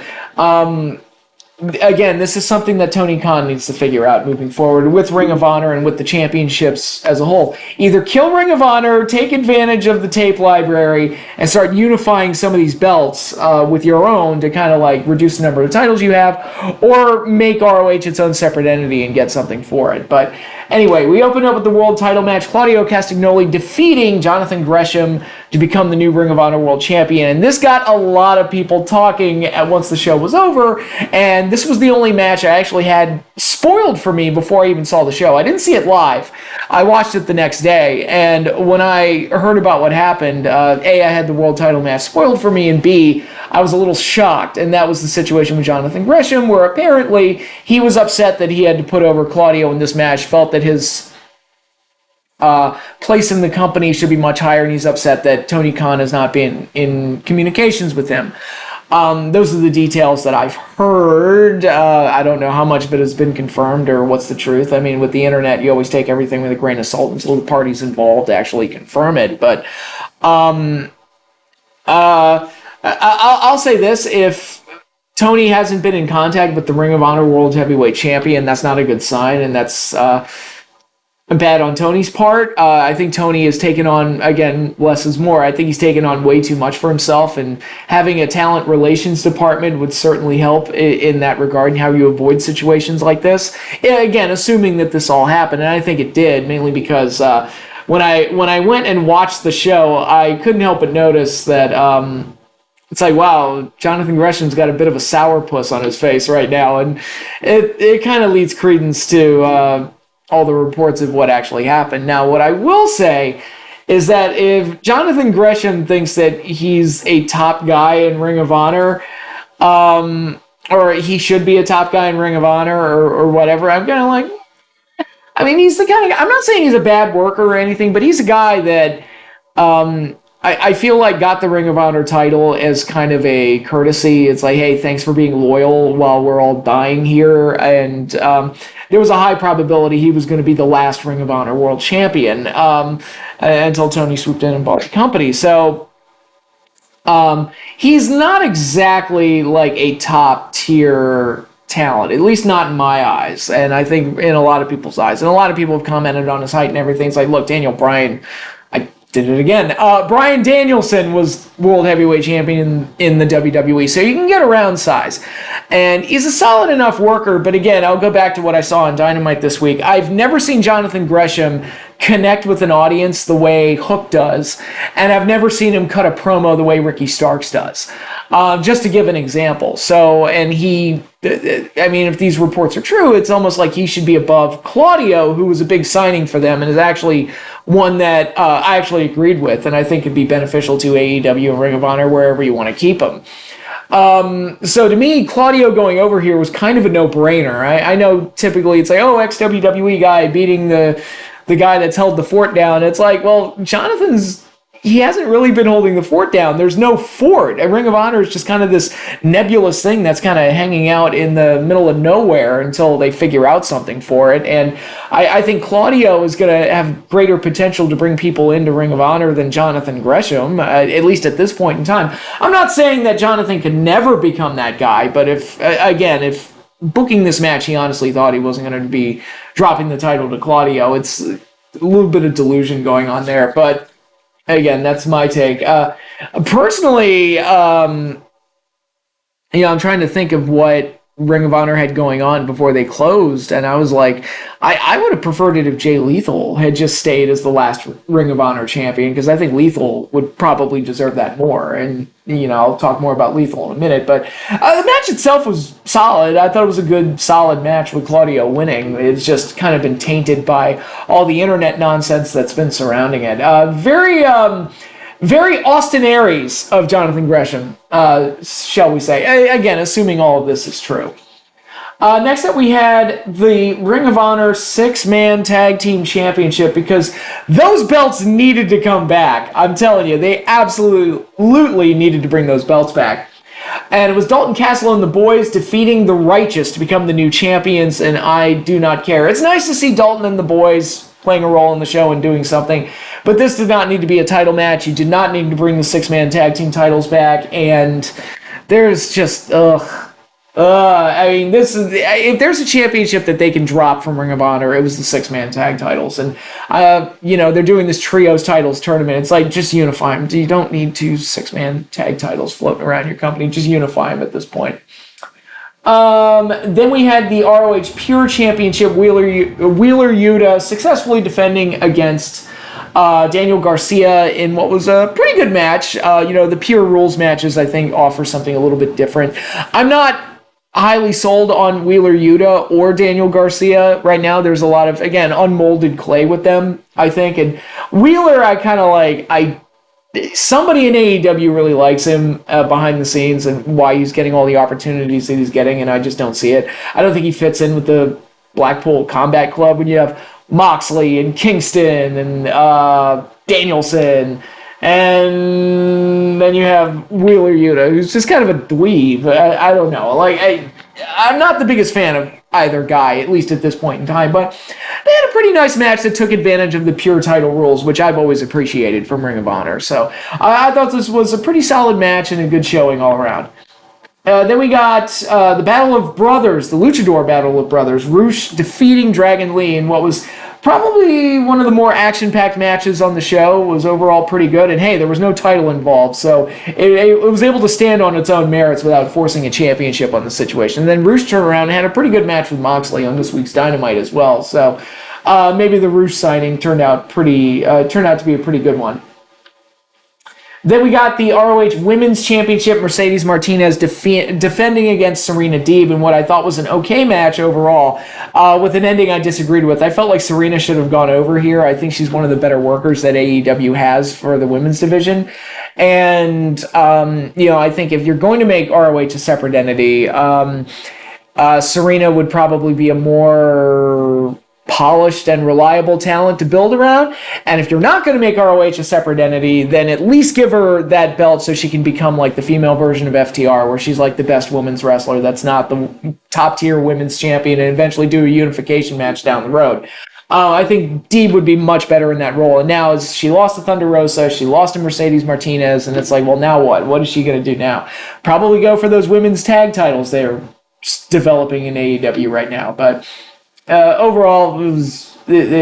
again, this is something that Tony Khan needs to figure out moving forward with Ring of Honor and with the championships as a whole. Either kill Ring of Honor, take advantage of the tape library, and start unifying some of these belts with your own to kind of like reduce the number of titles you have, or make ROH its own separate entity and get something for it. But Anyway, we opened up with the world title match. Claudio Castignoli defeating Jonathan Gresham to become the new Ring of Honor World Champion. And this got a lot of people talking once the show was over. And this was the only match I actually had spoiled for me before I even saw the show. I didn't see it live. I watched it the next day. And when I heard about what happened, A, I had the world title match spoiled for me, and B, I was a little shocked. And that was the situation with Jonathan Gresham, where apparently he was upset that he had to put over Claudio in this match, felt that his place in the company should be much higher, and he's upset that Tony Khan has not been in communications with him. Those are the details that I've heard. I don't know how much of it has been confirmed or what's the truth. I mean, with the internet, you always take everything with a grain of salt until the parties involved actually confirm it. But I'll say this: if Tony hasn't been in contact with the Ring of Honor World Heavyweight Champion, that's not a good sign, and that's bad on Tony's part. I think Tony has taken on, again, less is more. I think he's taken on way too much for himself, and having a talent relations department would certainly help in that regard and how you avoid situations like this. Again, assuming that this all happened, and I think it did, mainly because when I went and watched the show, I couldn't help but notice that it's like, wow, Jonathan Gresham's got a bit of a sourpuss on his face right now, and it kind of leads credence to all the reports of what actually happened. Now, what I will say is that if Jonathan Gresham thinks that he's a top guy in Ring of Honor, or he should be a top guy in Ring of Honor, or whatever, I'm kind of like, I mean, he's the kind of, I'm not saying he's a bad worker or anything, but he's a guy that I feel like got the Ring of Honor title as kind of a courtesy. It's like, hey, thanks for being loyal while we're all dying here. And there was a high probability he was going to be the last Ring of Honor World Champion until Tony swooped in and bought the company. So he's not exactly like a top tier talent, at least not in my eyes, and I think in a lot of people's eyes. And a lot of people have commented on his height and everything. It's like, look, Daniel Bryan, I did it again. Bryan Danielson was World Heavyweight Champion in the WWE, so you can get around size. And he's a solid enough worker, but again, I'll go back to what I saw on Dynamite this week. I've never seen Jonathan Gresham connect with an audience the way Hook does, and I've never seen him cut a promo the way Ricky Starks does. Just to give an example. So, and he, I mean, if these reports are true, it's almost like he should be above Claudio, who was a big signing for them and is actually one that I actually agreed with, and I think it'd be beneficial to AEW and Ring of Honor, wherever you want to keep him. So to me, Claudio going over here was kind of a no-brainer. I know typically it's like, oh, ex-WWE guy beating the guy that's held the fort down. It's like, well, he hasn't really been holding the fort down. There's no fort. A Ring of Honor is just kind of this nebulous thing that's kind of hanging out in the middle of nowhere until they figure out something for it. And I think Claudio is going to have greater potential to bring people into Ring of Honor than Jonathan Gresham, at least at this point in time. I'm not saying that Jonathan could never become that guy, but if booking this match, he honestly thought he wasn't going to be dropping the title to Claudio, it's a little bit of delusion going on there. But again, that's my take. Personally, I'm trying to think of what Ring of Honor had going on before they closed, and I was like, I would have preferred it if Jay Lethal had just stayed as the last Ring of Honor champion, because I think Lethal would probably deserve that more. And, I'll talk more about Lethal in a minute, but the match itself was solid. I thought it was a good, solid match with Claudio winning. It's just kind of been tainted by all the internet nonsense that's been surrounding it. Very Austin Aries of Jonathan Gresham, shall we say. Again, assuming all of this is true. Next up, we had the Ring of Honor 6-man Tag Team Championship, because those belts needed to come back. I'm telling you, they absolutely needed to bring those belts back. And it was Dalton Castle and the boys defeating the Righteous to become the new champions, and I do not care. It's nice to see Dalton and the boys playing a role in the show and doing something, but this did not need to be a title match. You did not need to bring the 6-man tag team titles back, and there's just, I mean, if there's a championship that they can drop from Ring of Honor, it was the 6-man tag titles, and, they're doing this trios titles tournament. It's like, just unify them. You don't need 2 6-man tag titles floating around your company. Just unify them at this point. Then we had the ROH Pure Championship. Wheeler Yuta successfully defending against Daniel Garcia in what was a pretty good match. The Pure Rules matches, I think, offer something a little bit different. I'm not highly sold on Wheeler Yuta or Daniel Garcia right now. There's a lot of, again, unmolded clay with them, I think. And Wheeler, I kind of like. Somebody in AEW really likes him behind the scenes and why he's getting all the opportunities that he's getting, and I just don't see it. I don't think he fits in with the Blackpool Combat Club when you have Moxley and Kingston and Danielson, and then you have Wheeler Yuta, who's just kind of a dweeb. I don't know. I'm not the biggest fan of either guy, at least at this point in time, but they had a pretty nice match that took advantage of the Pure title rules, which I've always appreciated from Ring of Honor. So I thought this was a pretty solid match and a good showing all around. Then we got the Battle of Brothers, the Luchador Battle of Brothers. Rush defeating Dragon Lee in what was probably one of the more action-packed matches on the show. Was overall pretty good. And hey, there was no title involved, so it was able to stand on its own merits without forcing a championship on the situation. And then Rush turned around and had a pretty good match with Moxley on this week's Dynamite as well. So maybe the Rush signing turned out to be a pretty good one. Then we got the ROH Women's Championship, Mercedes Martinez defending against Serena Deeb in what I thought was an okay match overall, with an ending I disagreed with. I felt like Serena should have gone over here. I think she's one of the better workers that AEW has for the women's division. And, I think if you're going to make ROH a separate entity, Serena would probably be a more polished and reliable talent to build around. And if you're not going to make ROH a separate entity, then at least give her that belt so she can become like the female version of FTR, where she's like the best women's wrestler that's not the top tier women's champion, and eventually do a unification match down the road. I think Deeb would be much better in that role. And now as she lost to Thunder Rosa, she lost to Mercedes Martinez, and it's like, well, now what? What is she going to do now? Probably go for those women's tag titles they're developing in AEW right now. But overall, it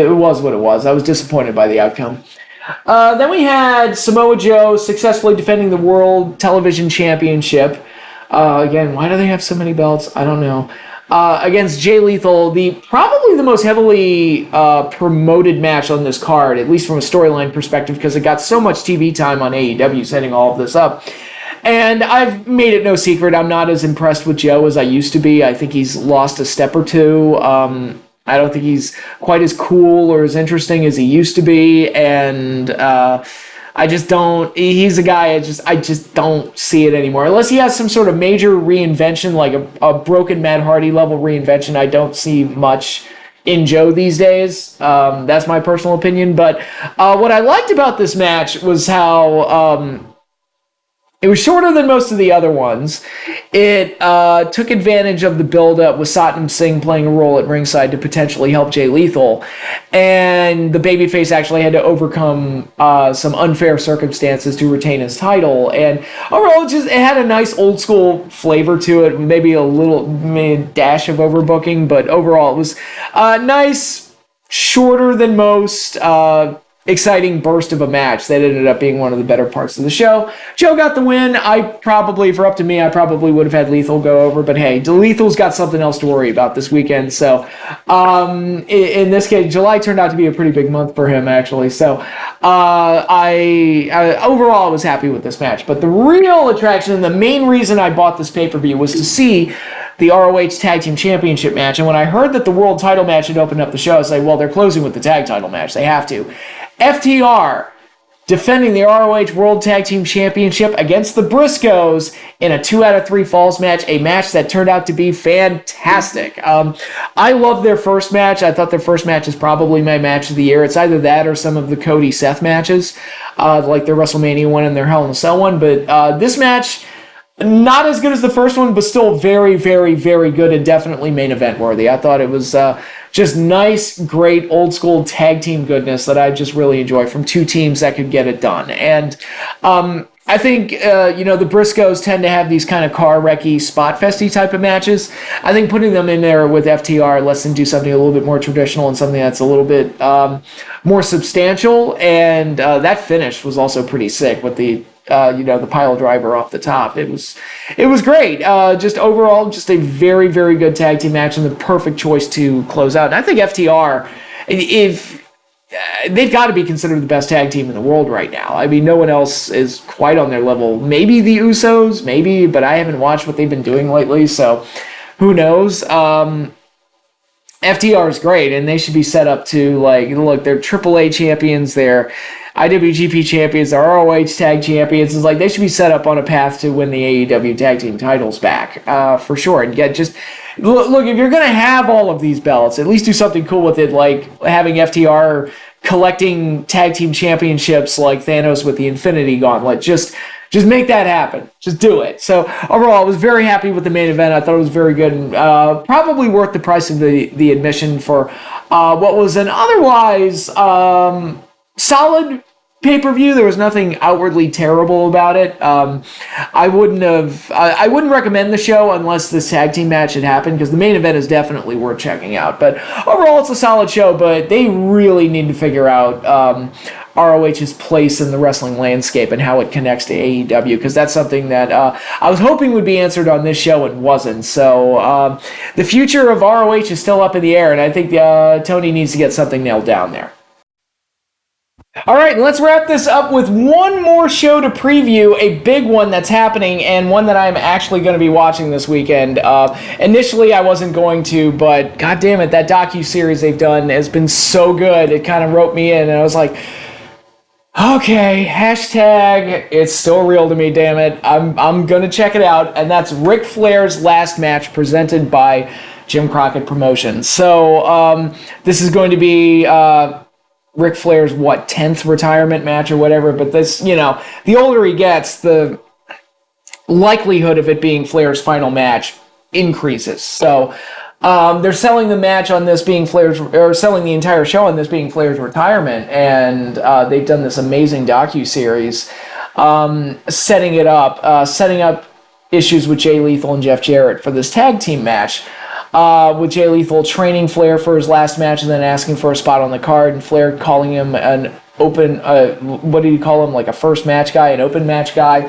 was what it was. I was disappointed by the outcome. Then we had Samoa Joe successfully defending the World Television Championship. Again, why do they have so many belts? I don't know. Against Jay Lethal, probably the most heavily promoted match on this card, at least from a storyline perspective, because it got so much TV time on AEW setting all of this up. And I've made it no secret, I'm not as impressed with Joe as I used to be. I think he's lost a step or two. I don't think he's quite as cool or as interesting as he used to be. And I just don't, he's a guy, I just don't see it anymore. Unless he has some sort of major reinvention, like a broken Matt Hardy level reinvention, I don't see much in Joe these days. That's my personal opinion. But what I liked about this match was how it was shorter than most of the other ones. It took advantage of the build-up with Satnam Singh playing a role at ringside to potentially help Jay Lethal. And the babyface actually had to overcome some unfair circumstances to retain his title. And overall, it had a nice old-school flavor to it, maybe a dash of overbooking, but overall it was nice, shorter than most, exciting burst of a match that ended up being one of the better parts of the show. Joe got the win. If up to me, I probably would have had Lethal go over, but hey, Lethal's got something else to worry about this weekend. So in this case, July turned out to be a pretty big month for him, actually. So I overall was happy with this match. But the real attraction and the main reason I bought this pay-per-view was to see the ROH Tag Team Championship match. And when I heard that the World Title match had opened up the show, I was like, well, they're closing with the tag title match. They have to. FTR defending the ROH World Tag Team Championship against the Briscoes in a 2 out of 3 falls match, a match that turned out to be fantastic. I love their first match. I thought their first match is probably my match of the year. It's either that or some of the Cody-Seth matches, like their WrestleMania one and their Hell in a Cell one. But this match, not as good as the first one, but still very, very, very good and definitely main event worthy. I thought it was just nice, great, old school tag team goodness that I just really enjoy from two teams that could get it done. And I think, the Briscoes tend to have these kind of car wrecky, spot festy type of matches. I think putting them in there with FTR lets them do something a little bit more traditional and something that's a little bit more substantial. And that finish was also pretty sick with the the pile driver off the top. It was great. Just overall, just a very, very good tag team match and the perfect choice to close out. And I think FTR, if they've got to be considered the best tag team in the world right now. I mean, no one else is quite on their level. Maybe the Usos, maybe, but I haven't watched what they've been doing lately, so who knows? FTR is great, and they should be set up to, look, they're AAA champions, they're IWGP champions, they're ROH tag champions. It's like they should be set up on a path to win the AEW tag team titles back, for sure. And get just, look, if you're going to have all of these belts, at least do something cool with it, like having FTR collecting tag team championships like Thanos with the Infinity Gauntlet. Just make that happen. Just do it. So overall, I was very happy with the main event. I thought it was very good and probably worth the price of the admission for what was an otherwise solid pay-per-view. There was nothing outwardly terrible about it. I wouldn't recommend the show unless this tag team match had happened, because the main event is definitely worth checking out. But overall, it's a solid show, but they really need to figure out ROH's place in the wrestling landscape and how it connects to AEW, because that's something that I was hoping would be answered on this show and wasn't. So the future of ROH is still up in the air, and I think Tony needs to get something nailed down there. All right, let's wrap this up with one more show to preview, a big one that's happening and one that I'm actually going to be watching this weekend. Initially, I wasn't going to, but god damn it, that docu-series they've done has been so good. It kind of roped me in, and I was like, okay, hashtag, it's still real to me, damn it. I'm going to check it out, and that's Ric Flair's last match presented by Jim Crockett Promotions. So this is going to be Ric Flair's, 10th retirement match or whatever, but this, the older he gets, the likelihood of it being Flair's final match increases. So they're selling the match on this being Flair's, or selling the entire show on this being Flair's retirement, and they've done this amazing docu-series setting up issues with Jay Lethal and Jeff Jarrett for this tag team match. With Jay Lethal training Flair for his last match and then asking for a spot on the card, and Flair calling him an open, what did he call him, like a first match guy, an open match guy,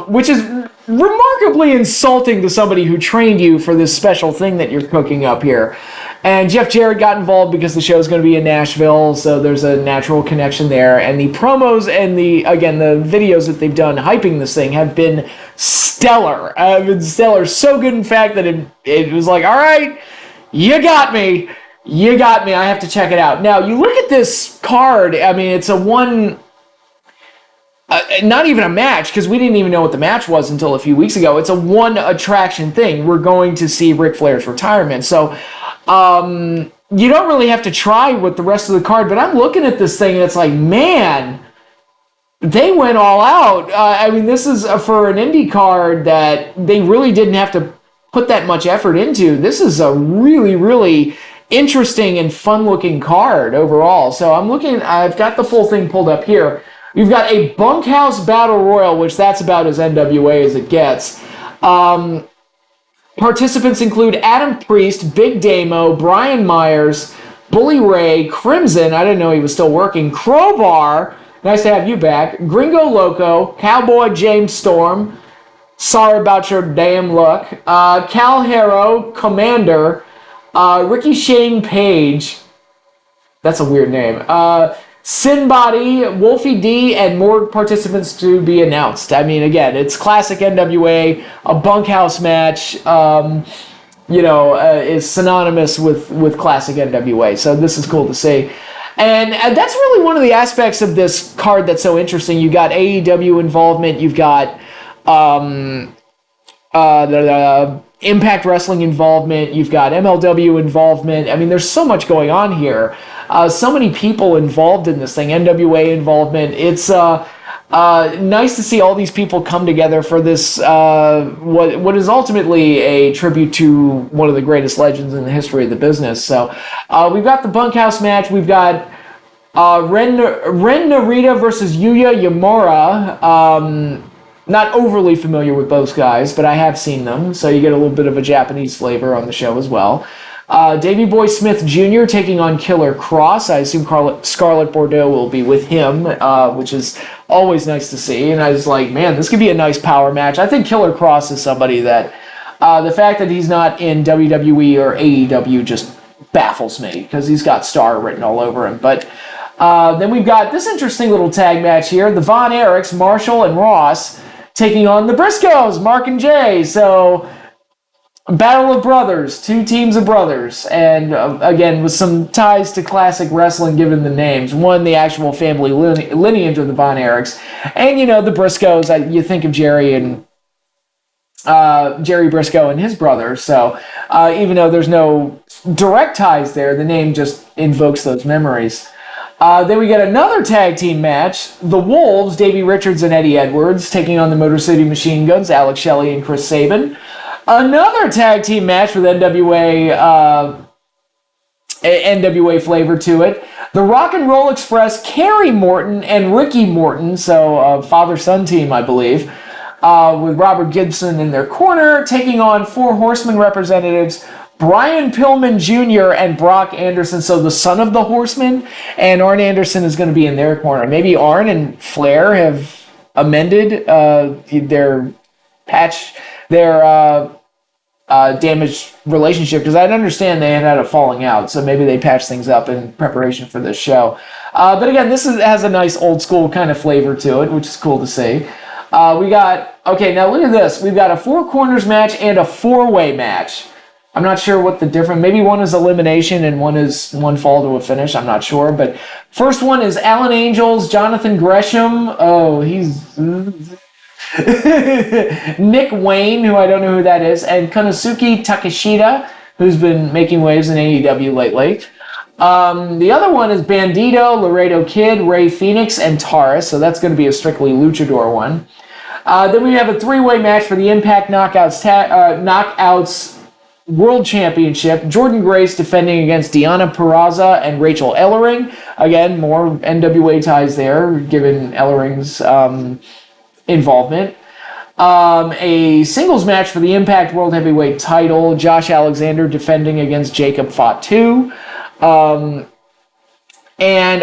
which is remarkably insulting to somebody who trained you for this special thing that you're cooking up here. And Jeff Jarrett got involved because the show's going to be in Nashville, so there's a natural connection there. And the promos and the videos that they've done hyping this thing have been stellar. So good, in fact, that it was like, all right, you got me. I have to check it out. Now, you look at this card, I mean, it's a one... not even a match, because we didn't even know what the match was until a few weeks ago. It's a one attraction thing. We're going to see Ric Flair's retirement. So you don't really have to try with the rest of the card, but I'm looking at this thing and it's like, man, they went all out. I mean, this is for an indie card that they really didn't have to put that much effort into. This is a really, really interesting and fun-looking card overall. So I've got the full thing pulled up here. You've got a bunkhouse battle royal, which that's about as NWA as it gets. Participants include Adam Priest, Big Damo, Brian Myers, Bully Ray, Crimson, I didn't know he was still working, Crowbar, nice to have you back, Gringo Loco, Cowboy James Storm, sorry about your damn luck, Cal Harrow, Commander, Ricky Shane Page, that's a weird name, Sinbody, Wolfie D, and more participants to be announced. I mean, again, it's classic NWA. A bunkhouse match, is synonymous with classic NWA. So this is cool to see. And that's really one of the aspects of this card that's so interesting. You got AEW involvement. You've got Impact Wrestling involvement. You've got MLW involvement. I mean, there's so much going on here. So many people involved in this thing, NWA involvement. It's nice to see all these people come together for this, what is ultimately a tribute to one of the greatest legends in the history of the business. So we've got the bunkhouse match. We've got Ren Narita versus Yuya Yamura. Not overly familiar with those guys, but I have seen them, so you get a little bit of a Japanese flavor on the show as well. Davey Boy Smith Jr. taking on Killer Cross. I assume Scarlett Bordeaux will be with him, which is always nice to see. And I was like, man, this could be a nice power match. I think Killer Cross is somebody that the fact that he's not in WWE or AEW just baffles me because he's got star written all over him. But then we've got this interesting little tag match here. The Von Erichs, Marshall and Ross, taking on the Briscoes, Mark and Jay. So, battle of brothers, two teams of brothers. And again, with some ties to classic wrestling given the names. One, the actual family lineage of the Von Erichs. And, the Briscoes, you think of Jerry Briscoe and his brother. So, even though there's no direct ties there, the name just invokes those memories. Then we get another tag team match. The Wolves, Davey Richards and Eddie Edwards, taking on the Motor City Machine Guns, Alex Shelley and Chris Sabin. Another tag team match with NWA flavor to it. The Rock and Roll Express, Kerry Morton and Ricky Morton, so father-son team, I believe, with Robert Gibson in their corner, taking on Four Horsemen representatives, Brian Pillman Jr. and Brock Anderson, so the son of the Horsemen, and Arn Anderson is going to be in their corner. Maybe Arn and Flair have amended their damaged relationship, because I'd understand they had a falling out, so maybe they patched things up in preparation for this show. But again, has a nice old school kind of flavor to it, which is cool to see. Now look at this. We've got a four corners match and a four-way match. I'm not sure what the difference. Maybe one is elimination and one fall to a finish. I'm not sure. But first one is Alan Angels, Jonathan Gresham. Oh, he's Nick Wayne, who I don't know who that is, and Konosuke Takeshita, who's been making waves in AEW lately. The other one is Bandito, Laredo Kid, Ray Phoenix, and Taurus. So that's going to be a strictly luchador one. Then we have a three-way match for the Impact Knockouts World Championship. Jordan Grace defending against Deonna Purrazzo and Rachel Ellering. Again, more NWA ties there, given Ellering's involvement. A singles match for the Impact World Heavyweight title. Josh Alexander defending against Jacob Fatu. And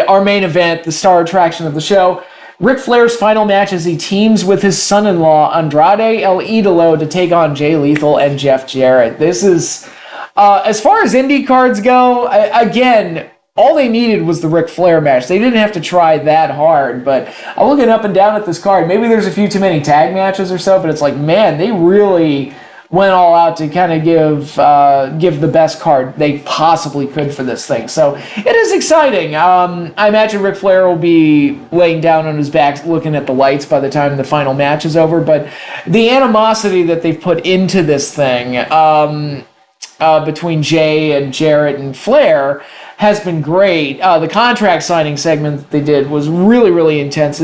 our main event, the star attraction of the show, Ric Flair's final match as he teams with his son-in-law, Andrade El Idolo, to take on Jay Lethal and Jeff Jarrett. This is, as far as indie cards go, again, all they needed was the Ric Flair match. They didn't have to try that hard, but I'm looking up and down at this card. Maybe there's a few too many tag matches or so, but it's like, man, they really went all out to kind of give the best card they possibly could for this thing. So it is exciting. I imagine Ric Flair will be laying down on his back looking at the lights by the time the final match is over. But the animosity that they've put into this thing between Jay and Jarrett and Flair has been great. The contract signing segment that they did was really, really intense.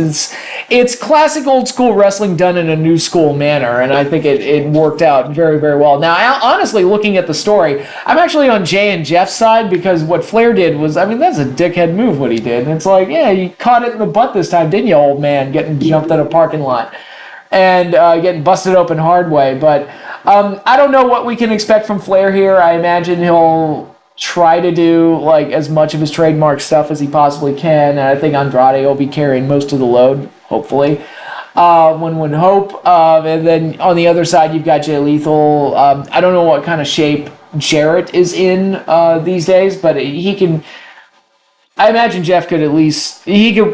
It's classic old school wrestling done in a new school manner, and I think it worked out very, very well. Now, honestly, looking at the story, I'm actually on Jay and Jeff's side, because what Flair did was, that's a dickhead move what he did. And it's like, yeah, you caught it in the butt this time, didn't you, old man, getting jumped in a parking lot and getting busted open hard way. But I don't know what we can expect from Flair here. I imagine he'll try to do as much of his trademark stuff as he possibly can, and I think Andrade will be carrying most of the load, hopefully. One would hope. And then on the other side, you've got Jay Lethal. I don't know what kind of shape Jarrett is in these days, but he can. I imagine Jeff could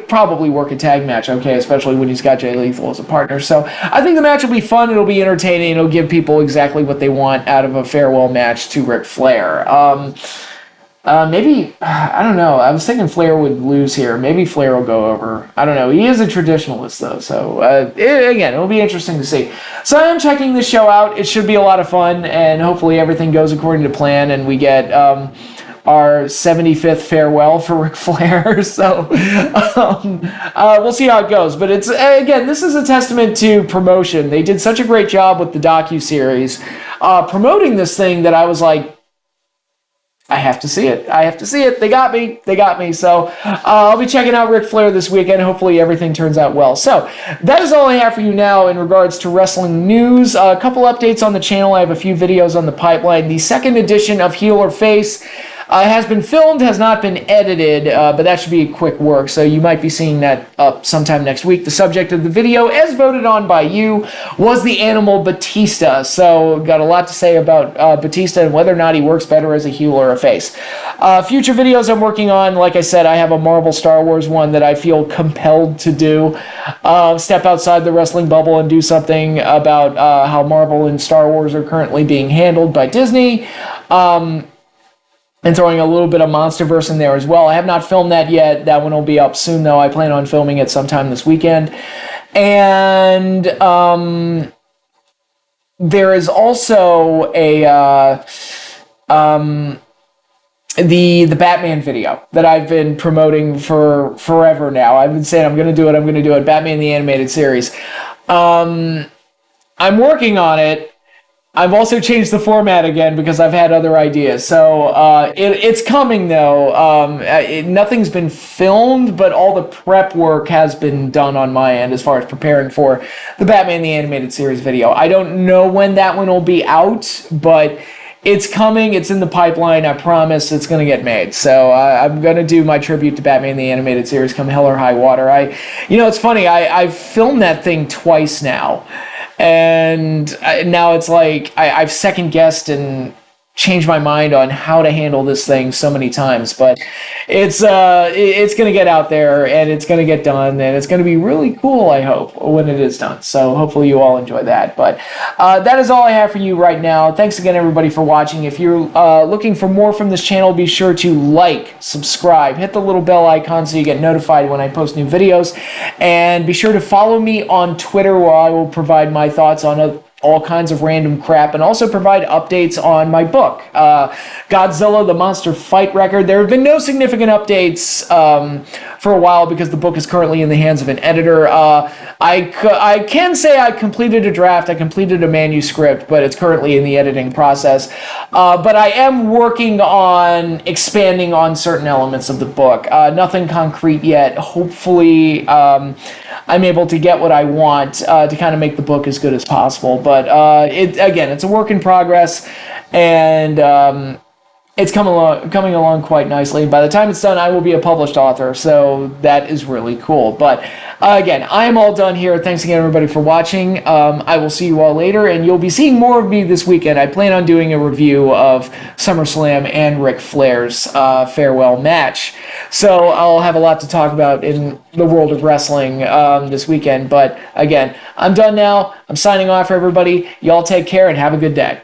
probably work a tag match okay, especially when he's got Jay Lethal as a partner. So I think the match will be fun, it'll be entertaining, it'll give people exactly what they want out of a farewell match to Ric Flair. Maybe, I don't know, I was thinking Flair would lose here. Maybe Flair will go over. I don't know, he is a traditionalist though, so again, it'll be interesting to see. So I am checking this show out, it should be a lot of fun, and hopefully everything goes according to plan, and we get our 75th farewell for Ric Flair. So we'll see how it goes. But it's, again, this is a testament to promotion. They did such a great job with the docuseries promoting this thing that I was like, I have to see it. I have to see it. They got me. They got me. So I'll be checking out Ric Flair this weekend. Hopefully everything turns out well. So that is all I have for you now in regards to wrestling news. A couple updates on the channel. I have a few videos on the pipeline. The second edition of Heel or Face has been filmed, has not been edited, but that should be quick work, so you might be seeing that up sometime next week. The subject of the video, as voted on by you, was the animal Batista, so got a lot to say about Batista and whether or not he works better as a heel or a face. Future videos I'm working on, like I said, I have a Marvel Star Wars one that I feel compelled to do. Step outside the wrestling bubble and do something about how Marvel and Star Wars are currently being handled by Disney. And throwing a little bit of Monsterverse in there as well. I have not filmed that yet. That one will be up soon, though. I plan on filming it sometime this weekend. And there is also a the Batman video that I've been promoting for forever now. I've been saying I'm going to do it. I'm going to do it. Batman the Animated Series. I'm working on it. I've also changed the format again because I've had other ideas. So it's coming, though. Nothing's been filmed, but all the prep work has been done on my end as far as preparing for the Batman the Animated Series video. I don't know when that one will be out, but it's coming. It's in the pipeline. I promise it's going to get made. So I'm going to do my tribute to Batman the Animated Series come hell or high water. It's funny. I've filmed that thing twice now. And now it's like I've second guessed and changed my mind on how to handle this thing so many times, but it's going to get out there and it's going to get done and it's going to be really cool, I hope, when it is done. So hopefully you all enjoy that. But that is all I have for you right now. Thanks again, everybody, for watching. If you're looking for more from this channel, be sure to like, subscribe, hit the little bell icon so you get notified when I post new videos, and be sure to follow me on Twitter, where I will provide my thoughts on all kinds of random crap, and also provide updates on my book, Godzilla, the Monster Fight Record. There have been no significant updates for a while because the book is currently in the hands of an editor. I can say I completed a draft, I completed a manuscript, but it's currently in the editing process. But I am working on expanding on certain elements of the book. Nothing concrete yet. Hopefully, I'm able to get what I want to kind of make the book as good as possible. But again, it's a work in progress, and it's coming along quite nicely. By the time it's done, I will be a published author, so that is really cool. But again, I am all done here. Thanks again, everybody, for watching. I will see you all later, and you'll be seeing more of me this weekend. I plan on doing a review of SummerSlam and Ric Flair's farewell match. So I'll have a lot to talk about in the world of wrestling this weekend. But again, I'm done now. I'm signing off, everybody. Y'all take care and have a good day.